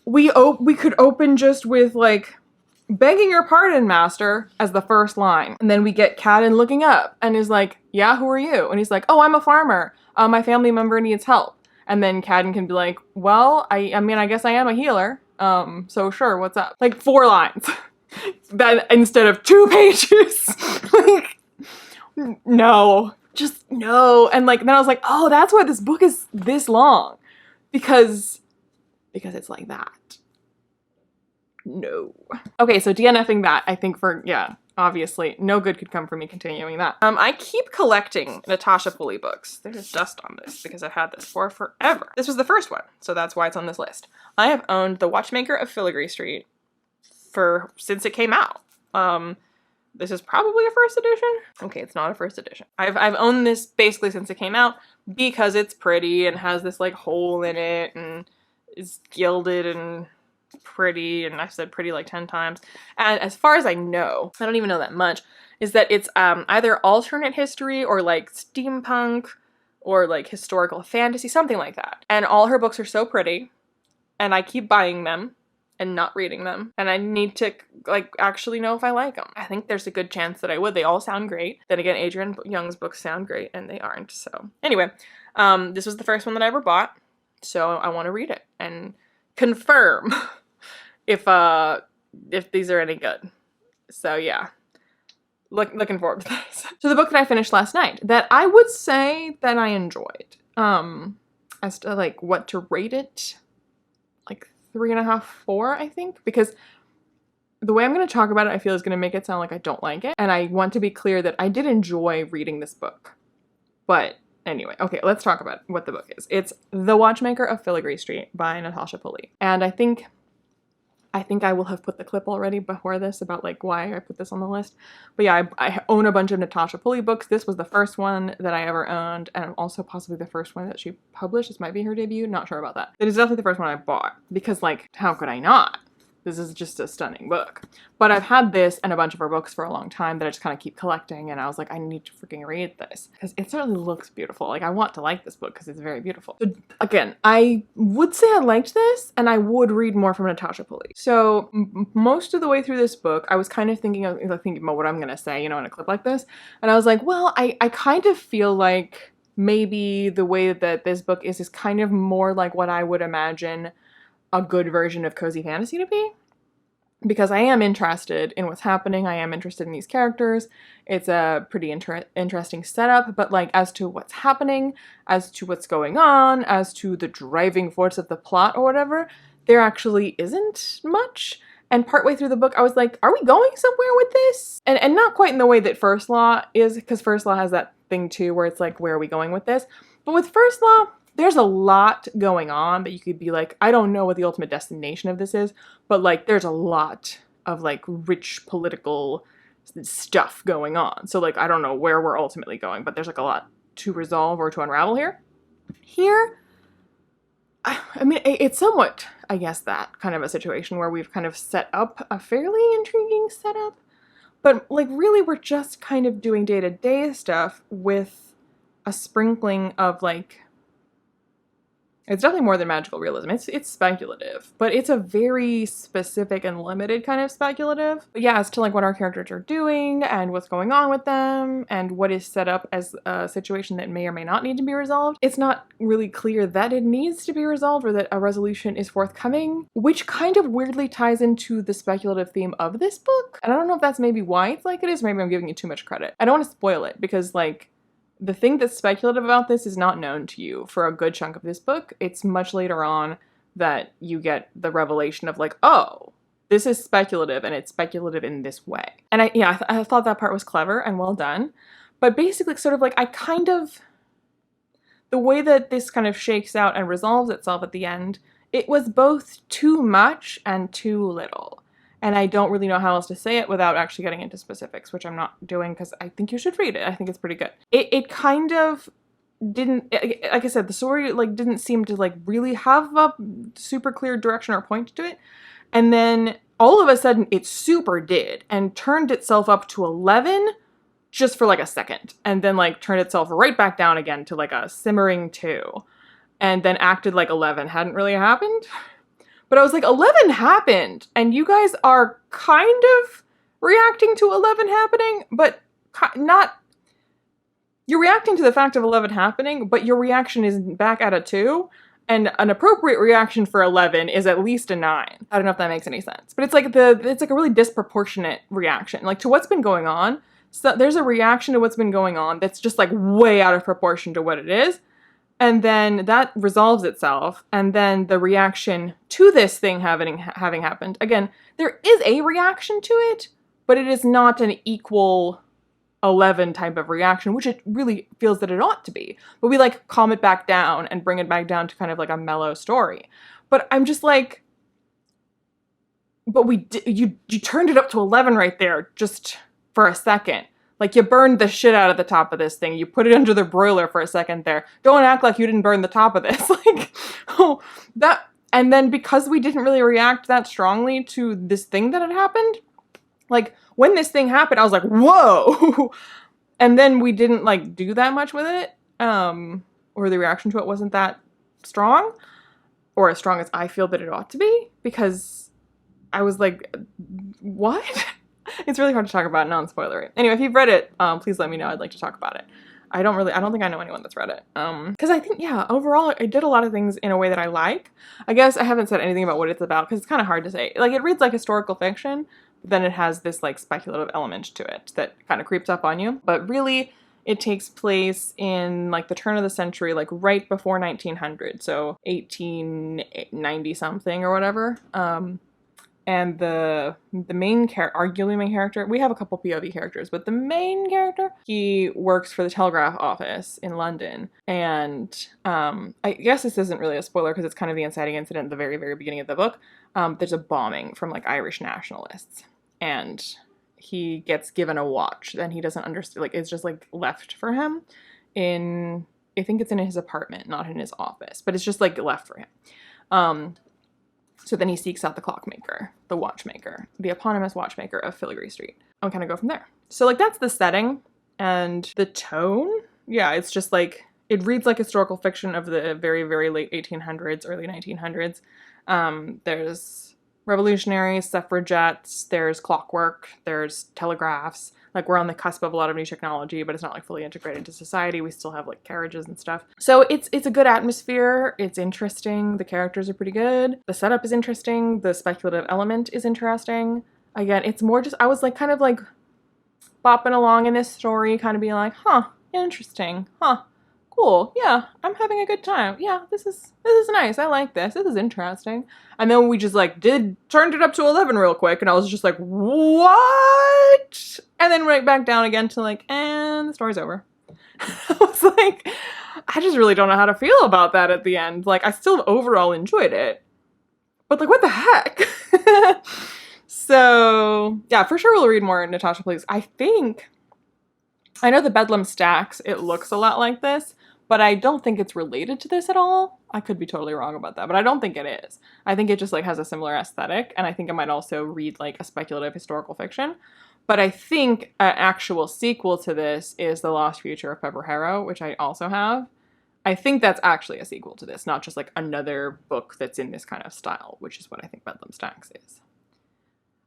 we could open just with, like, begging your pardon, master, as the first line. And then we get Cadden looking up and is like, yeah, who are you? And he's like, oh, I'm a farmer. My family member needs help. And then Cadden can be like, well, I mean, I guess I am a healer. So sure, what's up? Like 4 lines. That instead of 2 pages. Like, no. Just no. And like, then I was like, oh, that's why this book is this long. Because it's like that. No. Okay, so DNFing that, I think obviously, no good could come from me continuing that. I keep collecting Natasha Pulley books. There's dust on this because I've had this for forever. This was the first one, so that's why it's on this list. I have owned The Watchmaker of Filigree Street since it came out. This is probably a first edition. Okay, it's not a first edition. I've owned this basically since it came out because it's pretty and has this like hole in it and is gilded and pretty, and I've said pretty like 10 times. And as far as I know, I don't even know that much, is that it's either alternate history or like steampunk or like historical fantasy, something like that. And all her books are so pretty, and I keep buying them and not reading them. And I need to like actually know if I like them. I think there's a good chance that I would. They all sound great. Then again, Adrienne Young's books sound great and they aren't. So anyway, this was the first one that I ever bought. So I want to read it and confirm if these are any good. So yeah, looking forward to this. So the book that I finished last night that I would say that I enjoyed, as to like what to rate it, like 3.5, 4, I think, because the way I'm going to talk about it, I feel is going to make it sound like I don't like it. And I want to be clear that I did enjoy reading this book. But anyway, okay, let's talk about what the book is. It's The Watchmaker of Filigree Street by Natasha Pulley. And I think I will have put the clip already before this about like why I put this on the list. But yeah, I own a bunch of Natasha Pulley books. This was the first one that I ever owned, and also possibly the first one that she published. This might be her debut, not sure about that. It is definitely the first one I bought, because like, how could I not? This is just a stunning book. But I've had this and a bunch of her books for a long time that I just kind of keep collecting, and I was like, I need to freaking read this because it certainly looks beautiful. Like, I want to like this book because it's very beautiful. So, again, I would say I liked this, and I would read more from Natasha Pulley. So most of the way through this book, I was kind of thinking about what I'm going to say, in a clip like this. And I was like, well, I kind of feel like maybe the way that this book is kind of more like what I would imagine a good version of cozy fantasy to be, because I am interested in what's happening. I am interested in these characters. It's a pretty interesting setup, but like as to what's happening, as to what's going on, as to the driving force of the plot or whatever, there actually isn't much. And partway through the book, I was like, are we going somewhere with this? And not quite in the way that First Law is, because First Law has that thing too where it's like, where are we going with this? But with First Law, there's a lot going on that you could be like, I don't know what the ultimate destination of this is, but like there's a lot of like rich political stuff going on. So like, I don't know where we're ultimately going, but there's like a lot to resolve or to unravel here. Here, I mean, it's somewhat, I guess, that kind of a situation where we've kind of set up a fairly intriguing setup, but like really we're just kind of doing day-to-day stuff with a sprinkling of like, it's definitely more than magical realism. It's speculative, but it's a very specific and limited kind of speculative. But yeah, as to like what our characters are doing and what's going on with them and what is set up as a situation that may or may not need to be resolved, it's not really clear that it needs to be resolved or that a resolution is forthcoming, which kind of weirdly ties into the speculative theme of this book. And I don't know if that's maybe why it's like it is, maybe I'm giving you too much credit. I don't want to spoil it because like, the thing that's speculative about this is not known to you for a good chunk of this book. It's much later on that you get the revelation of like, oh, this is speculative and it's speculative in this way. And I thought that part was clever and well done. But basically sort of like the way that this kind of shakes out and resolves itself at the end it was both too much and too little. And I don't really know how else to say it without actually getting into specifics, which I'm not doing because I think you should read it. I think it's pretty good. It kind of didn't, like I said, the story like didn't seem to like really have a super clear direction or point to it. And then all of a sudden it super did and turned itself up to 11 just for like a second, and then like turned itself right back down again to like a simmering 2, and then acted like 11 hadn't really happened. But I was like, 11 happened, and you guys are kind of reacting to 11 happening, but not, you're reacting to the fact of 11 happening, but your reaction is back at a 2, and an appropriate reaction for 11 is at least a 9. I don't know if that makes any sense, but it's like a really disproportionate reaction, like to what's been going on. So there's a reaction to what's been going on that's just like way out of proportion to what it is. And then that resolves itself. And then the reaction to this thing having happened, again, there is a reaction to it, but it is not an equal 11 type of reaction, which it really feels that it ought to be. But we like calm it back down and bring it back down to kind of like a mellow story. But I'm just like, but you turned it up to 11 right there, just for a second. Like, you burned the shit out of the top of this thing. You put it under the broiler for a second there. Don't act like you didn't burn the top of this. Like, oh, that, and then because we didn't really react that strongly to this thing that had happened, like, when this thing happened, I was like, whoa! And then we didn't, like, do that much with it, or the reaction to it wasn't that strong, or as strong as I feel that it ought to be, because I was like, what? It's really hard to talk about non-spoilery. Anyway, if you've read it, please let me know. I'd like to talk about it. I don't think I know anyone that's read it. Because I think, yeah, overall, it did a lot of things in a way that I like. I guess I haven't said anything about what it's about, because it's kind of hard to say. Like, it reads like historical fiction, but then it has this, like, speculative element to it that kind of creeps up on you. But really, it takes place in, like, the turn of the century, like, right before 1900, so 1890-something or whatever. And the main character, arguably main character, we have a couple POV characters, but the main character, he works for the telegraph office in London. And I guess this isn't really a spoiler because it's kind of the inciting incident at the very, very beginning of the book. There's a bombing from like Irish nationalists, and he gets given a watch. Then he doesn't understand, like, it's just like left for him in, I think it's in his apartment, not in his office, but it's just like left for him. So then he seeks out the clockmaker, the watchmaker, the eponymous watchmaker of Filigree Street. And kind of go from there. So like that's the setting and the tone. Yeah, it's just like, it reads like historical fiction of the very, very late 1800s, early 1900s. There's revolutionaries, suffragettes, there's clockwork, there's telegraphs. Like, we're on the cusp of a lot of new technology, but it's not like fully integrated into society. We still have like carriages and stuff. So it's a good atmosphere. It's interesting. The characters are pretty good. The setup is interesting. The speculative element is interesting. Again, it's more just, I was like kind of like bopping along in this story, kind of being like, huh, interesting, huh, cool, yeah, I'm having a good time, yeah, this is nice, I like this is interesting. And then we just like turned it up to 11 real quick, and I was just like, what? And then right back down again to like, and the story's over. I was like, I just really don't know how to feel about that at the end. Like, I still overall enjoyed it, but like, what the heck? So yeah, for sure we'll read more Natasha Please. I know the Bedlam Stacks, it looks a lot like this, but I don't think it's related to this at all. I could be totally wrong about that, but I don't think it is. I think it just like has a similar aesthetic, and I think it might also read like a speculative historical fiction. But I think an actual sequel to this is The Lost Future of Pepper Harrow, which I also have. I think that's actually a sequel to this, not just like another book that's in this kind of style, which is what I think Bedlam Stacks is.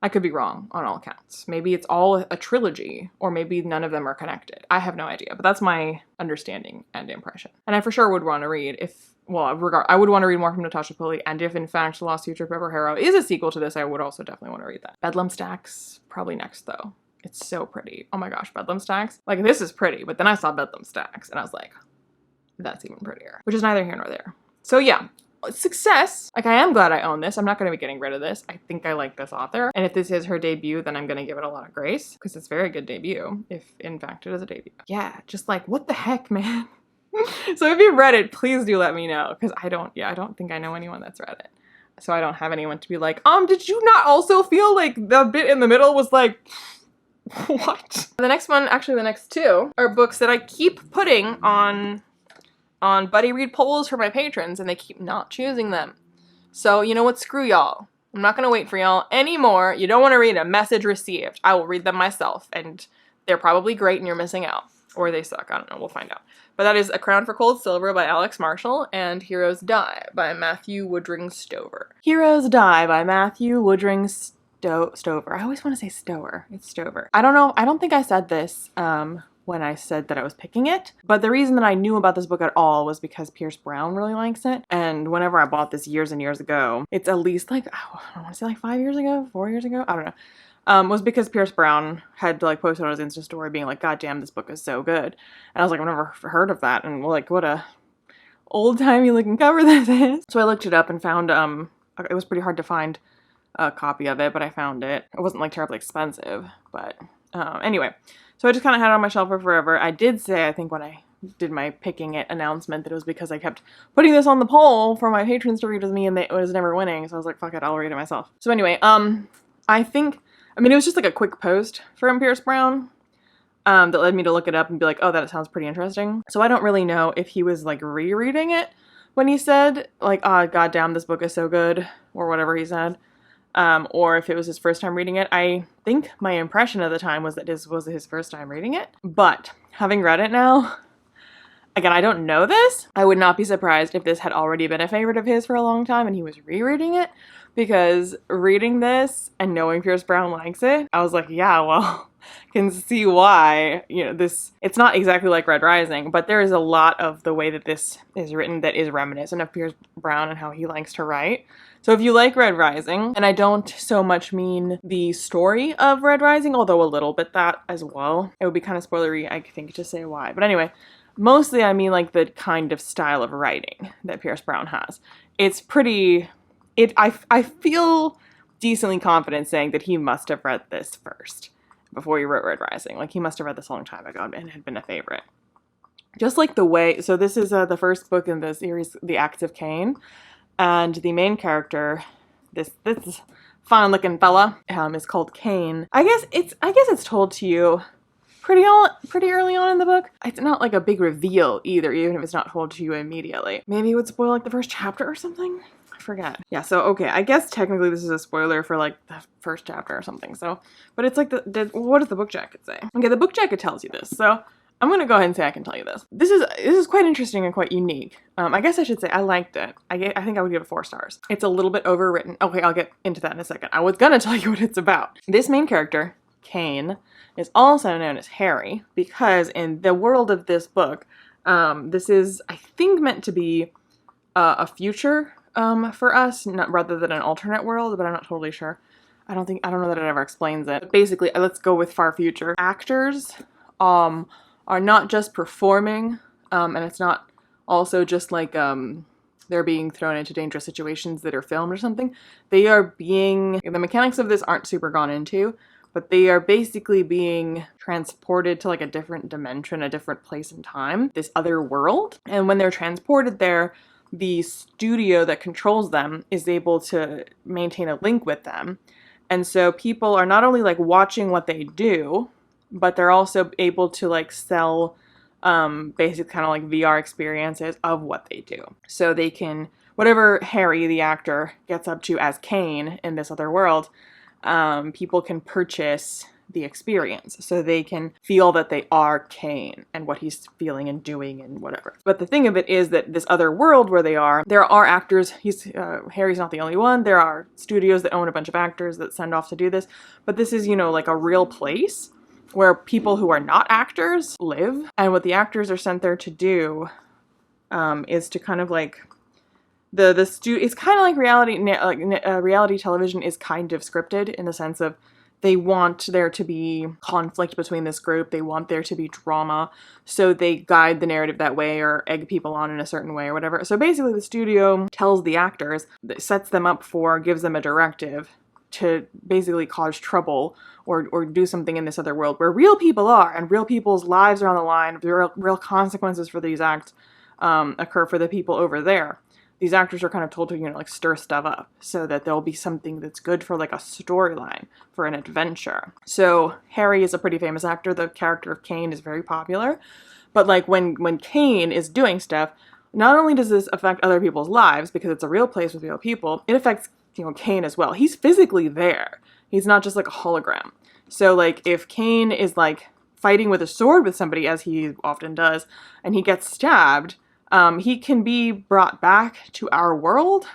I could be wrong on all accounts. Maybe it's all a trilogy, or maybe none of them are connected. I have no idea, but that's my understanding and impression. And I for sure would want to read I would want to read more from Natasha Pulley, and if in fact The Lost Future of Pepper Harrow is a sequel to this, I would also definitely want to read that. Bedlam Stacks, probably next though. It's so pretty. Oh my gosh, Bedlam Stacks. Like, this is pretty, but then I saw Bedlam Stacks and I was like, that's even prettier. Which is neither here nor there. So yeah. Success. Like, I am glad I own this. I'm not going to be getting rid of this. I think I like this author. And if this is her debut, then I'm going to give it a lot of grace, because it's a very good debut, if in fact it is a debut. Yeah, just like, what the heck, man? So if you've read it, please do let me know, because I don't think I know anyone that's read it. So I don't have anyone to be like, did you not also feel like the bit in the middle was like, what? The next one, actually the next two, are books that I keep putting on buddy read polls for my patrons, and they keep not choosing them. So you know what, screw y'all. I'm not gonna wait for y'all anymore. You don't want to read a message received. I will read them myself, and they're probably great and you're missing out. Or they suck, I don't know, we'll find out. But that is A Crown for Cold Silver by Alex Marshall and Heroes Die by Matthew Woodring Stover. Heroes Die by Matthew Woodring Stover. I always want to say Stower. It's Stover. I don't know, I don't think I said this when I said that I was picking it, but the reason that I knew about this book at all was because Pierce Brown really likes it, and whenever I bought this years and years ago, it's at least like, I want to say like 5 years ago, 4 years ago, I don't know, was because Pierce Brown had like posted on his Insta story being like, God damn, this book is so good, and I was like, I've never heard of that, and like, what a old-timey looking cover this is. So I looked it up and found, it was pretty hard to find a copy of it, but I found it. It wasn't like terribly expensive, but anyway. So I just kind of had it on my shelf for forever. I did say, I think when I did my picking it announcement, that it was because I kept putting this on the poll for my patrons to read with me, and it was never winning. So I was like, fuck it, I'll read it myself. So anyway, I mean, it was just like a quick post from Pierce Brown that led me to look it up and be like, oh, that sounds pretty interesting. So I don't really know if he was like rereading it when he said like, oh, goddamn, this book is so good, or whatever he said. Or if it was his first time reading it. I think my impression at the time was that this was his first time reading it. But having read it now, again, I don't know this. I would not be surprised if this had already been a favorite of his for a long time and he was rereading it, because reading this and knowing Pierce Brown likes it, I was like, yeah, well, can see why, you know, it's not exactly like Red Rising, but there is a lot of the way that this is written that is reminiscent of Pierce Brown and how he likes to write. So if you like Red Rising, and I don't so much mean the story of Red Rising, although a little bit that as well, it would be kind of spoilery, I think, to say why. But anyway, mostly I mean like the kind of style of writing that Pierce Brown has. It's pretty, I feel decently confident saying that he must have read this first before he wrote Red Rising. Like, he must have read this a long time ago and had been a favorite. Just like the way, so this is the first book in the series, The Acts of Cain. And the main character, this fine looking fella, is called Cain. I guess it's told to you pretty early on in the book. It's not like a big reveal either, even if it's not told to you immediately. Maybe it would spoil like the first chapter or something? I forget. Yeah, so okay, I guess technically this is a spoiler for like the first chapter or something. So, but it's like what does the book jacket say? Okay, the book jacket tells you this. So I'm gonna go ahead and say I can tell you this. This is quite interesting and quite unique. I guess I should say I liked it. I think I would give it 4 stars. It's a little bit overwritten. Okay, I'll get into that in a second. I was gonna tell you what it's about. This main character, Cain, is also known as Harry because in the world of this book, this is, I think, meant to be a future for us, rather than an alternate world, but I'm not totally sure. I don't know that it ever explains it. But basically, let's go with far future. Actors are not just performing, and it's not also just like they're being thrown into dangerous situations that are filmed or something. They are being, the mechanics of this aren't super gone into, but they are basically being transported to like a different dimension, a different place in time, this other world. And when they're transported there, the studio that controls them is able to maintain a link with them. And so people are not only like watching what they do, but they're also able to like sell basic kind of like VR experiences of what they do. So they can, whatever Harry, the actor, gets up to as Cain in this other world, people can purchase the experience. So they can feel that they are Cain and what he's feeling and doing and whatever. But the thing of it is that this other world where they are, there are actors. Harry's not the only one. There are studios that own a bunch of actors that send off to do this. But this is, you know, like a real place where people who are not actors live. And what the actors are sent there to do is to kind of like, it's kind of like reality television is kind of scripted in the sense of they want there to be conflict between this group. They want there to be drama. So they guide the narrative that way or egg people on in a certain way or whatever. So basically the studio tells the actors, sets them up for, gives them a directive to basically cause trouble or do something in this other world where real people are and real people's lives are on the line. Real consequences for these acts occur for the people over there. These actors are kind of told to, like stir stuff up so that there'll be something that's good for like a storyline, for an adventure. So Harry is a pretty famous actor. The character of Kane is very popular. But like when Kane is doing stuff, not only does this affect other people's lives because it's a real place with real people, it affects, Kane as well. He's physically there. He's not just like a hologram. So like if Kane is like fighting with a sword with somebody, as he often does, and he gets stabbed, he can be brought back to our world,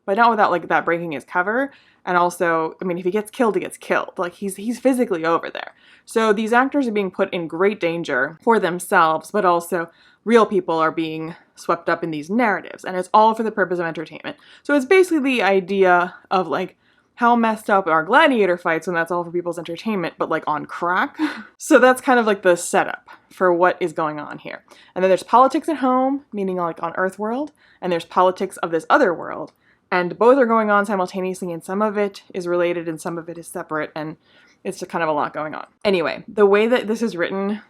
but not without like that breaking his cover. And also, I mean, if he gets killed, he gets killed. Like he's physically over there. So these actors are being put in great danger for themselves, but also real people are being swept up in these narratives, and it's all for the purpose of entertainment. So it's basically the idea of like how messed up are gladiator fights when that's all for people's entertainment, but like on crack. So that's kind of like the setup for what is going on here. And then there's politics at home, meaning like on Earthworld, and there's politics of this other world. And both are going on simultaneously, and some of it is related and some of it is separate, and it's just kind of a lot going on. Anyway, the way that this is written,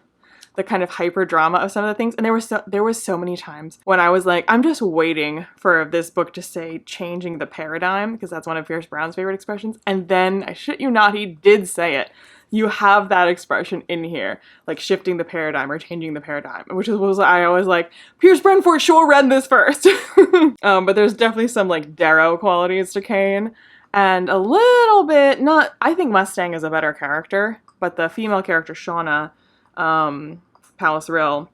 the kind of hyper drama of some of the things, and there was so many times when I was like, I'm just waiting for this book to say changing the paradigm, because that's one of Fierce Brown's favorite expressions, and then, I shit you not, he did say it. You have that expression in here, like shifting the paradigm or changing the paradigm, which was I always like, Pierce Brown for sure read this first. But there's definitely some like Darrow qualities to Kane, and a little bit, I think Mustang is a better character, but the female character, Shauna, Palace Rill,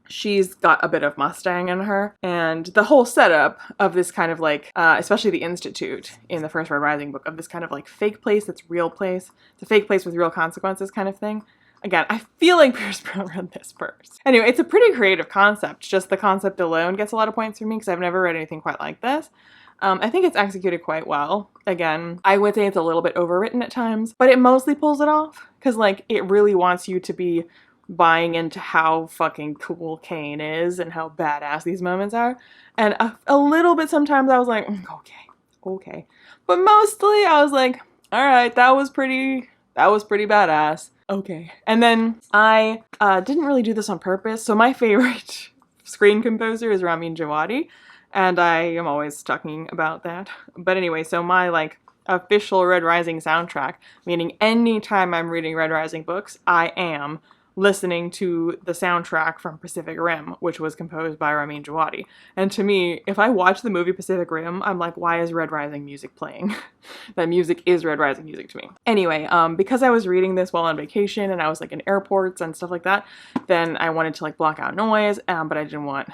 she's got a bit of Mustang in her. And the whole setup of this kind of like, especially the Institute in the first Red Rising book, of this kind of like fake place that's real place. It's a fake place with real consequences kind of thing. Again, I feel like Pierce Brown read this first. Anyway, it's a pretty creative concept. Just the concept alone gets a lot of points for me because I've never read anything quite like this. I think it's executed quite well. Again, I would say it's a little bit overwritten at times, but it mostly pulls it off because like it really wants you to be buying into how fucking cool Kane is and how badass these moments are. And a little bit sometimes I was like, okay. But mostly I was like, all right, that was pretty badass. Okay. And then I didn't really do this on purpose. So my favorite screen composer is Ramin Djawadi. And I am always talking about that. But anyway, so my like official Red Rising soundtrack, meaning anytime I'm reading Red Rising books, I am listening to the soundtrack from Pacific Rim, which was composed by Ramin Djawadi. And to me, if I watch the movie Pacific Rim, I'm like, why is Red Rising music playing? That music is Red Rising music to me. Anyway, because I was reading this while on vacation and I was like in airports and stuff like that, then I wanted to like block out noise, but I didn't want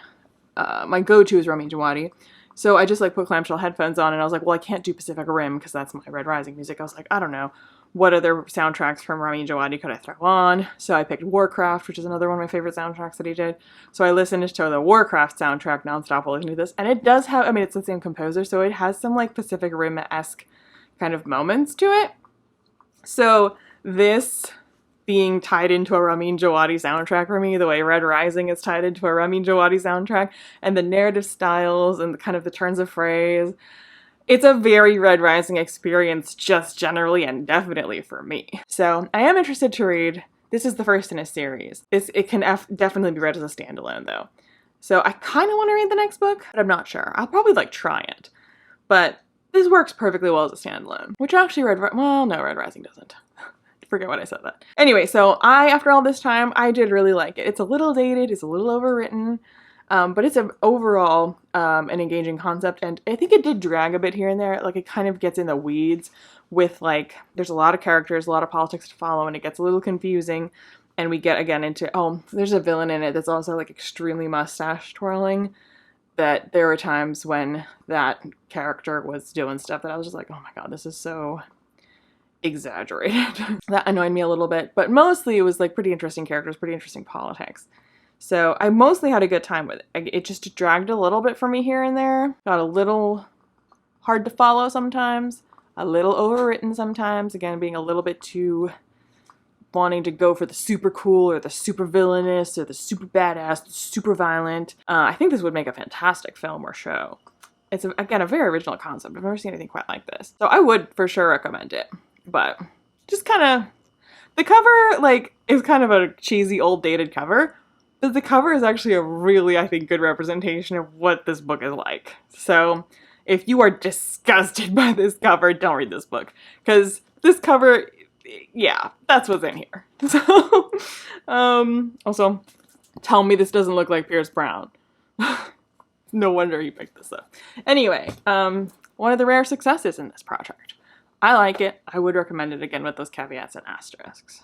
my go-to is Ramin Djawadi. So I just like put clamshell headphones on and I was like, well, I can't do Pacific Rim because that's my Red Rising music. I was like, I don't know. What other soundtracks from Ramin Djawadi could I throw on? So I picked Warcraft, which is another one of my favorite soundtracks that he did. So I listened to the Warcraft soundtrack nonstop while listening to this. And it does have, I mean, it's the same composer, so it has some like Pacific Rim-esque kind of moments to it. So this being tied into a Ramin Djawadi soundtrack for me, the way Red Rising is tied into a Ramin Djawadi soundtrack, and the narrative styles and the kind of the turns of phrase, it's a very Red Rising experience just generally and definitely for me. So I am interested to read. This is the first in a series. It can definitely be read as a standalone though. So I kind of want to read the next book, but I'm not sure. I'll probably like try it. But this works perfectly well as a standalone, which actually Red Rising doesn't. Forget what I said that. Anyway, so after all this time, I did really like it. It's a little dated, it's a little overwritten, but it's overall an engaging concept, and I think it did drag a bit here and there. Like, it kind of gets in the weeds with, like, there's a lot of characters, a lot of politics to follow, and it gets a little confusing, and we get, again, into, there's a villain in it that's also, like, extremely mustache twirling, that there were times when that character was doing stuff that I was just like, oh my god, this is so exaggerated. That annoyed me a little bit, but mostly it was like pretty interesting characters, pretty interesting politics. So I mostly had a good time with it. It just dragged a little bit for me here and there. Got a little hard to follow sometimes, a little overwritten sometimes, again being a little bit too wanting to go for the super cool or the super villainous or the super badass, the super violent. I think this would make a fantastic film or show. It's, again, a very original concept. I've never seen anything quite like this. So I would for sure recommend it. But just kind of, the cover, like, is kind of a cheesy, old, dated cover. But the cover is actually a really, I think, good representation of what this book is like. So if you are disgusted by this cover, don't read this book. Because this cover, yeah, that's what's in here. So, also, tell me this doesn't look like Pierce Brown. No wonder he picked this up. Anyway, one of the rare successes in this project. I like it. I would recommend it again with those caveats and asterisks.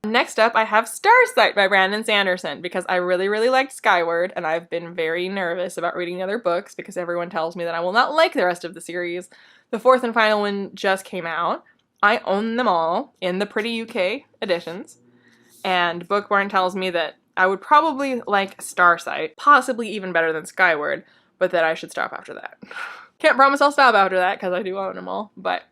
Next up, I have Starsight by Brandon Sanderson because I really, really liked Skyward, and I've been very nervous about reading the other books because everyone tells me that I will not like the rest of the series. The fourth and final one just came out. I own them all in the pretty UK editions, and Bookborn tells me that I would probably like Starsight, possibly even better than Skyward, but that I should stop after that. Can't promise I'll stop after that because I do own them all, but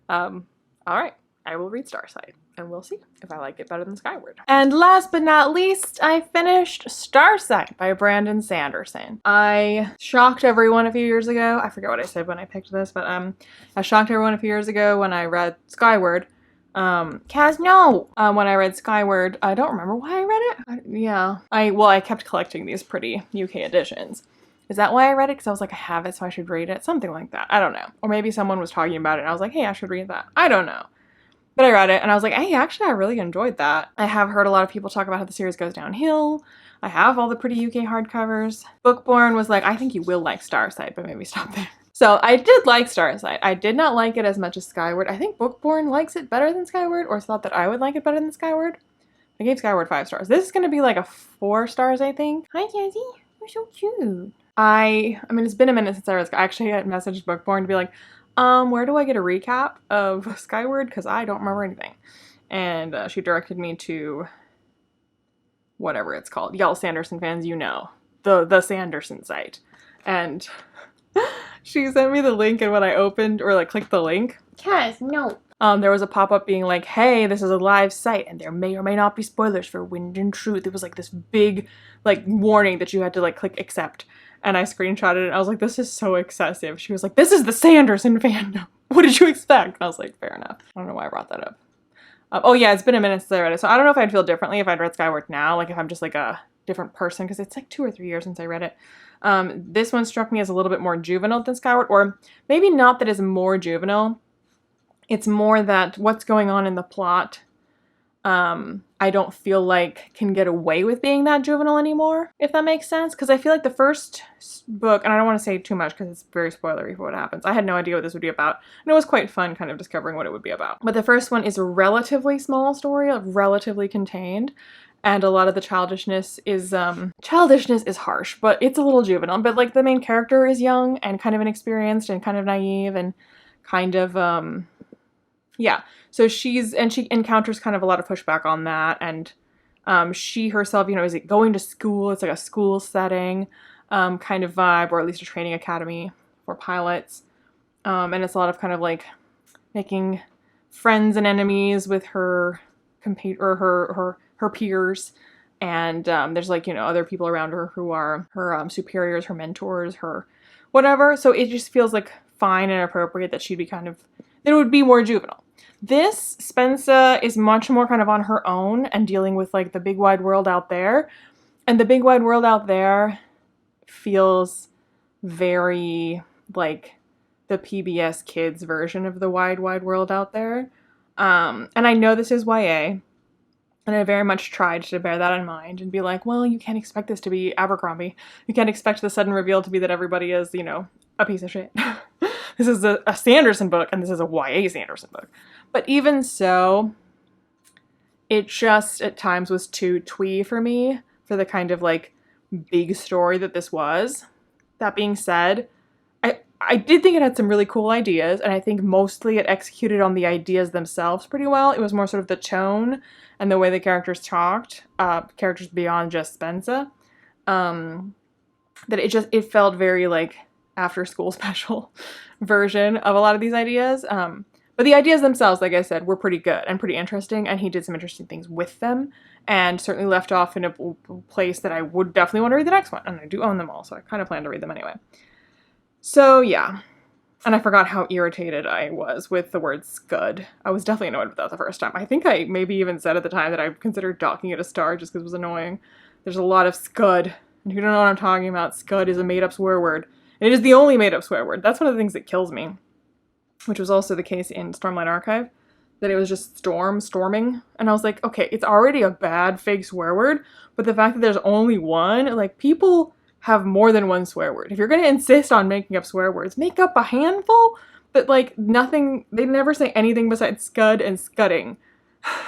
alright, I will read Starsight. And we'll see if I like it better than Skyward. And last but not least, I finished Starsight by Brandon Sanderson. I shocked everyone a few years ago. I forget what I said when I picked this, but I shocked everyone a few years ago when I read Skyward. Kaz, no! When I read Skyward, I don't remember why I read it. I kept collecting these pretty UK editions. Is that why I read it? Because I was like, I have it, so I should read it. Something like that. I don't know. Or maybe someone was talking about it, and I was like, hey, I should read that. I don't know. But I read it and I was like, hey, actually, I really enjoyed that. I have heard a lot of people talk about how the series goes downhill. I have all the pretty UK hardcovers. Bookborn was like, I think you will like Starsight, but maybe stop there. So I did like Starsight. I did not like it as much as Skyward. I think Bookborn likes it better than Skyward, or thought that I would like it better than Skyward. I gave Skyward 5 stars. This is going to be like a 4 stars, I think. Hi, Jazzy. You're so cute. I mean, it's been a minute since I read Skyward. I actually had messaged Bookborn to be like, where do I get a recap of Skyward? Because I don't remember anything. And she directed me to whatever it's called. Y'all Sanderson fans, you know. The Sanderson site. And she sent me the link, and when I opened, or like clicked the link. Kaz, no. There was a pop-up being like, hey, this is a live site, and there may or may not be spoilers for Wind and Truth. It was like this big, like, warning that you had to, like, click accept. And I screenshotted it, and I was like, this is so excessive. She was like, this is the Sanderson fandom. What did you expect? And I was like, fair enough. I don't know why I brought that up. Oh yeah, it's been a minute since I read it, so I don't know if I'd feel differently if I'd read Skyward now, like if I'm just like a different person, because it's like 2 or 3 years since I read it. This one struck me as a little bit more juvenile than Skyward, or maybe not that it's more juvenile. It's more that what's going on in the plot, I don't feel like can get away with being that juvenile anymore, if that makes sense. Because I feel like the first book, and I don't want to say too much because it's very spoilery for what happens. I had no idea what this would be about, and it was quite fun kind of discovering what it would be about. But the first one is a relatively small story, relatively contained, and a lot of the childishness is harsh, but it's a little juvenile. But like the main character is young and kind of inexperienced and kind of naive and kind of yeah. So she encounters kind of a lot of pushback on that, and she herself, you know, is going to school. It's like a school setting kind of vibe, or at least a training academy for pilots. And it's a lot of kind of like making friends and enemies with her her peers. And there's like, you know, other people around her who are her superiors, her mentors, her whatever. So it just feels like fine and appropriate that she'd be kind of, that it would be more juvenile. This, Spensa, is much more kind of on her own and dealing with like the big wide world out there. And the big wide world out there feels very like the PBS Kids version of the wide world out there. And I know this is YA, and I very much tried to bear that in mind and be like, well, you can't expect this to be Abercrombie. You can't expect the sudden reveal to be that everybody is, you know, a piece of shit. This is a Sanderson book, and this is a YA Sanderson book. But even so, it just at times was too twee for me for the kind of like big story that this was. That being said, I did think it had some really cool ideas, and I think mostly it executed on the ideas themselves pretty well. It was more sort of the tone and the way the characters talked, characters beyond just Spensa, that it felt very like after school special version of a lot of these ideas. But the ideas themselves, like I said, were pretty good and pretty interesting, and he did some interesting things with them, and certainly left off in a place that I would definitely want to read the next one, and I do own them all, so I kind of plan to read them anyway. So yeah, and I forgot how irritated I was with the word scud. I was definitely annoyed with that the first time. I think I maybe even said at the time that I considered docking it a star just because it was annoying. There's a lot of scud. And if you don't know what I'm talking about, scud is a made-up swear word. And it is the only made-up swear word. That's one of the things that kills me, which was also the case in Stormlight Archive, that it was just storming. And I was like, okay, it's already a bad fake swear word, but the fact that there's only one, like, people have more than one swear word. If you're going to insist on making up swear words, make up a handful, but like nothing, they never say anything besides scud and scudding.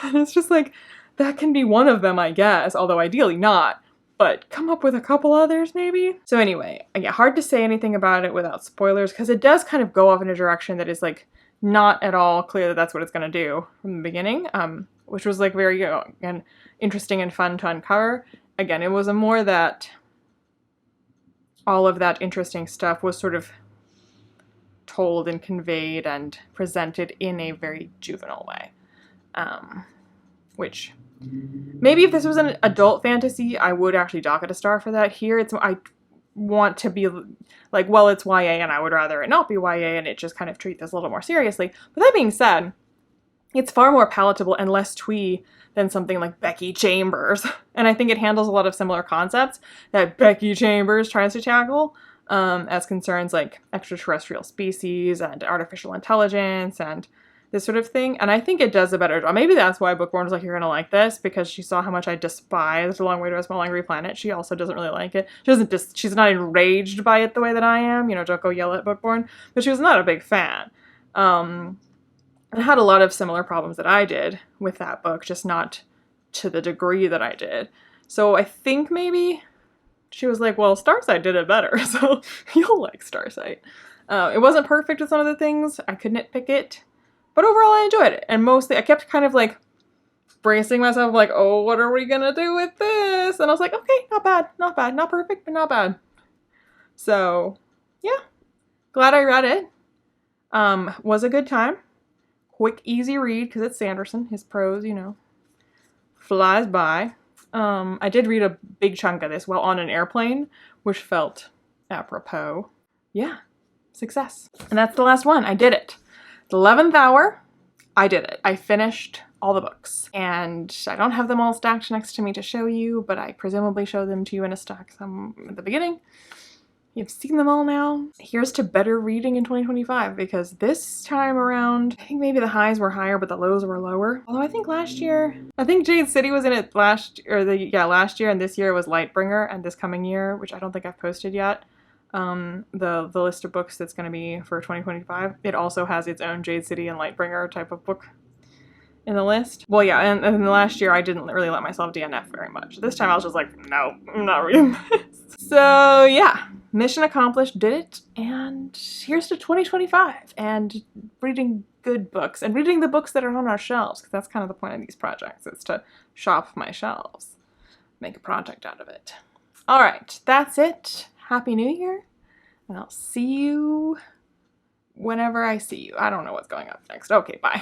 And it's just like, that can be one of them, I guess, although ideally not, but come up with a couple others maybe. So anyway, yeah, hard to say anything about it without spoilers, because it does kind of go off in a direction that is like not at all clear that that's what it's going to do from the beginning, which was like very, again, interesting and fun to uncover. Again, it was a more that all of that interesting stuff was sort of told and conveyed and presented in a very juvenile way. Which, maybe if this was an adult fantasy, I would actually dock it a star for that. Here, I want to be like, well, it's YA and I would rather it not be YA and it just kind of treat this a little more seriously. But that being said, it's far more palatable and less twee than something like Becky Chambers. And I think it handles a lot of similar concepts that Becky Chambers tries to tackle, as concerns like extraterrestrial species and artificial intelligence and this sort of thing. And I think it does a better job. Maybe that's why Bookworm was like, you're gonna like this, because she saw how much I despised A Long Way to a Small Angry Planet. She also doesn't really like it. She's not enraged by it the way that I am. You know, don't go yell at Bookworm. But she was not a big fan. I had a lot of similar problems that I did with that book, just not to the degree that I did. So I think maybe she was like, well, Starsight did it better, so you'll like Starsight. It wasn't perfect with some of the things. I could nitpick it. But overall, I enjoyed it. And mostly, I kept kind of like bracing myself like, oh, what are we gonna do with this? And I was like, okay, not bad, not bad. Not perfect, but not bad. So, yeah. Glad I read it. Was a good time. Quick, easy read, because it's Sanderson. His prose, you know, flies by. I did read a big chunk of this while on an airplane, which felt apropos. Yeah, success. And that's the last one. I did it. The 11th hour, I did it. I finished all the books. And I don't have them all stacked next to me to show you, but I presumably show them to you in a stack some at the beginning. You've seen them all now. Here's to better reading in 2025, because this time around, I think maybe the highs were higher, but the lows were lower. Although I think last year, I think Jade City was in it last year, and this year was Lightbringer, and this coming year, which I don't think I've posted yet, the list of books that's going to be for 2025, it also has its own Jade City and Lightbringer type of book in the list. Well, yeah, and the last year I didn't really let myself DNF very much. This time I was just like, no, I'm not reading this. So yeah, mission accomplished, did it, and here's to 2025 and reading good books and reading the books that are on our shelves, because that's kind of the point of these projects, is to shop my shelves, make a project out of it. All right, that's it. Happy New Year, and I'll see you whenever I see you. I don't know what's going up next. Okay, bye.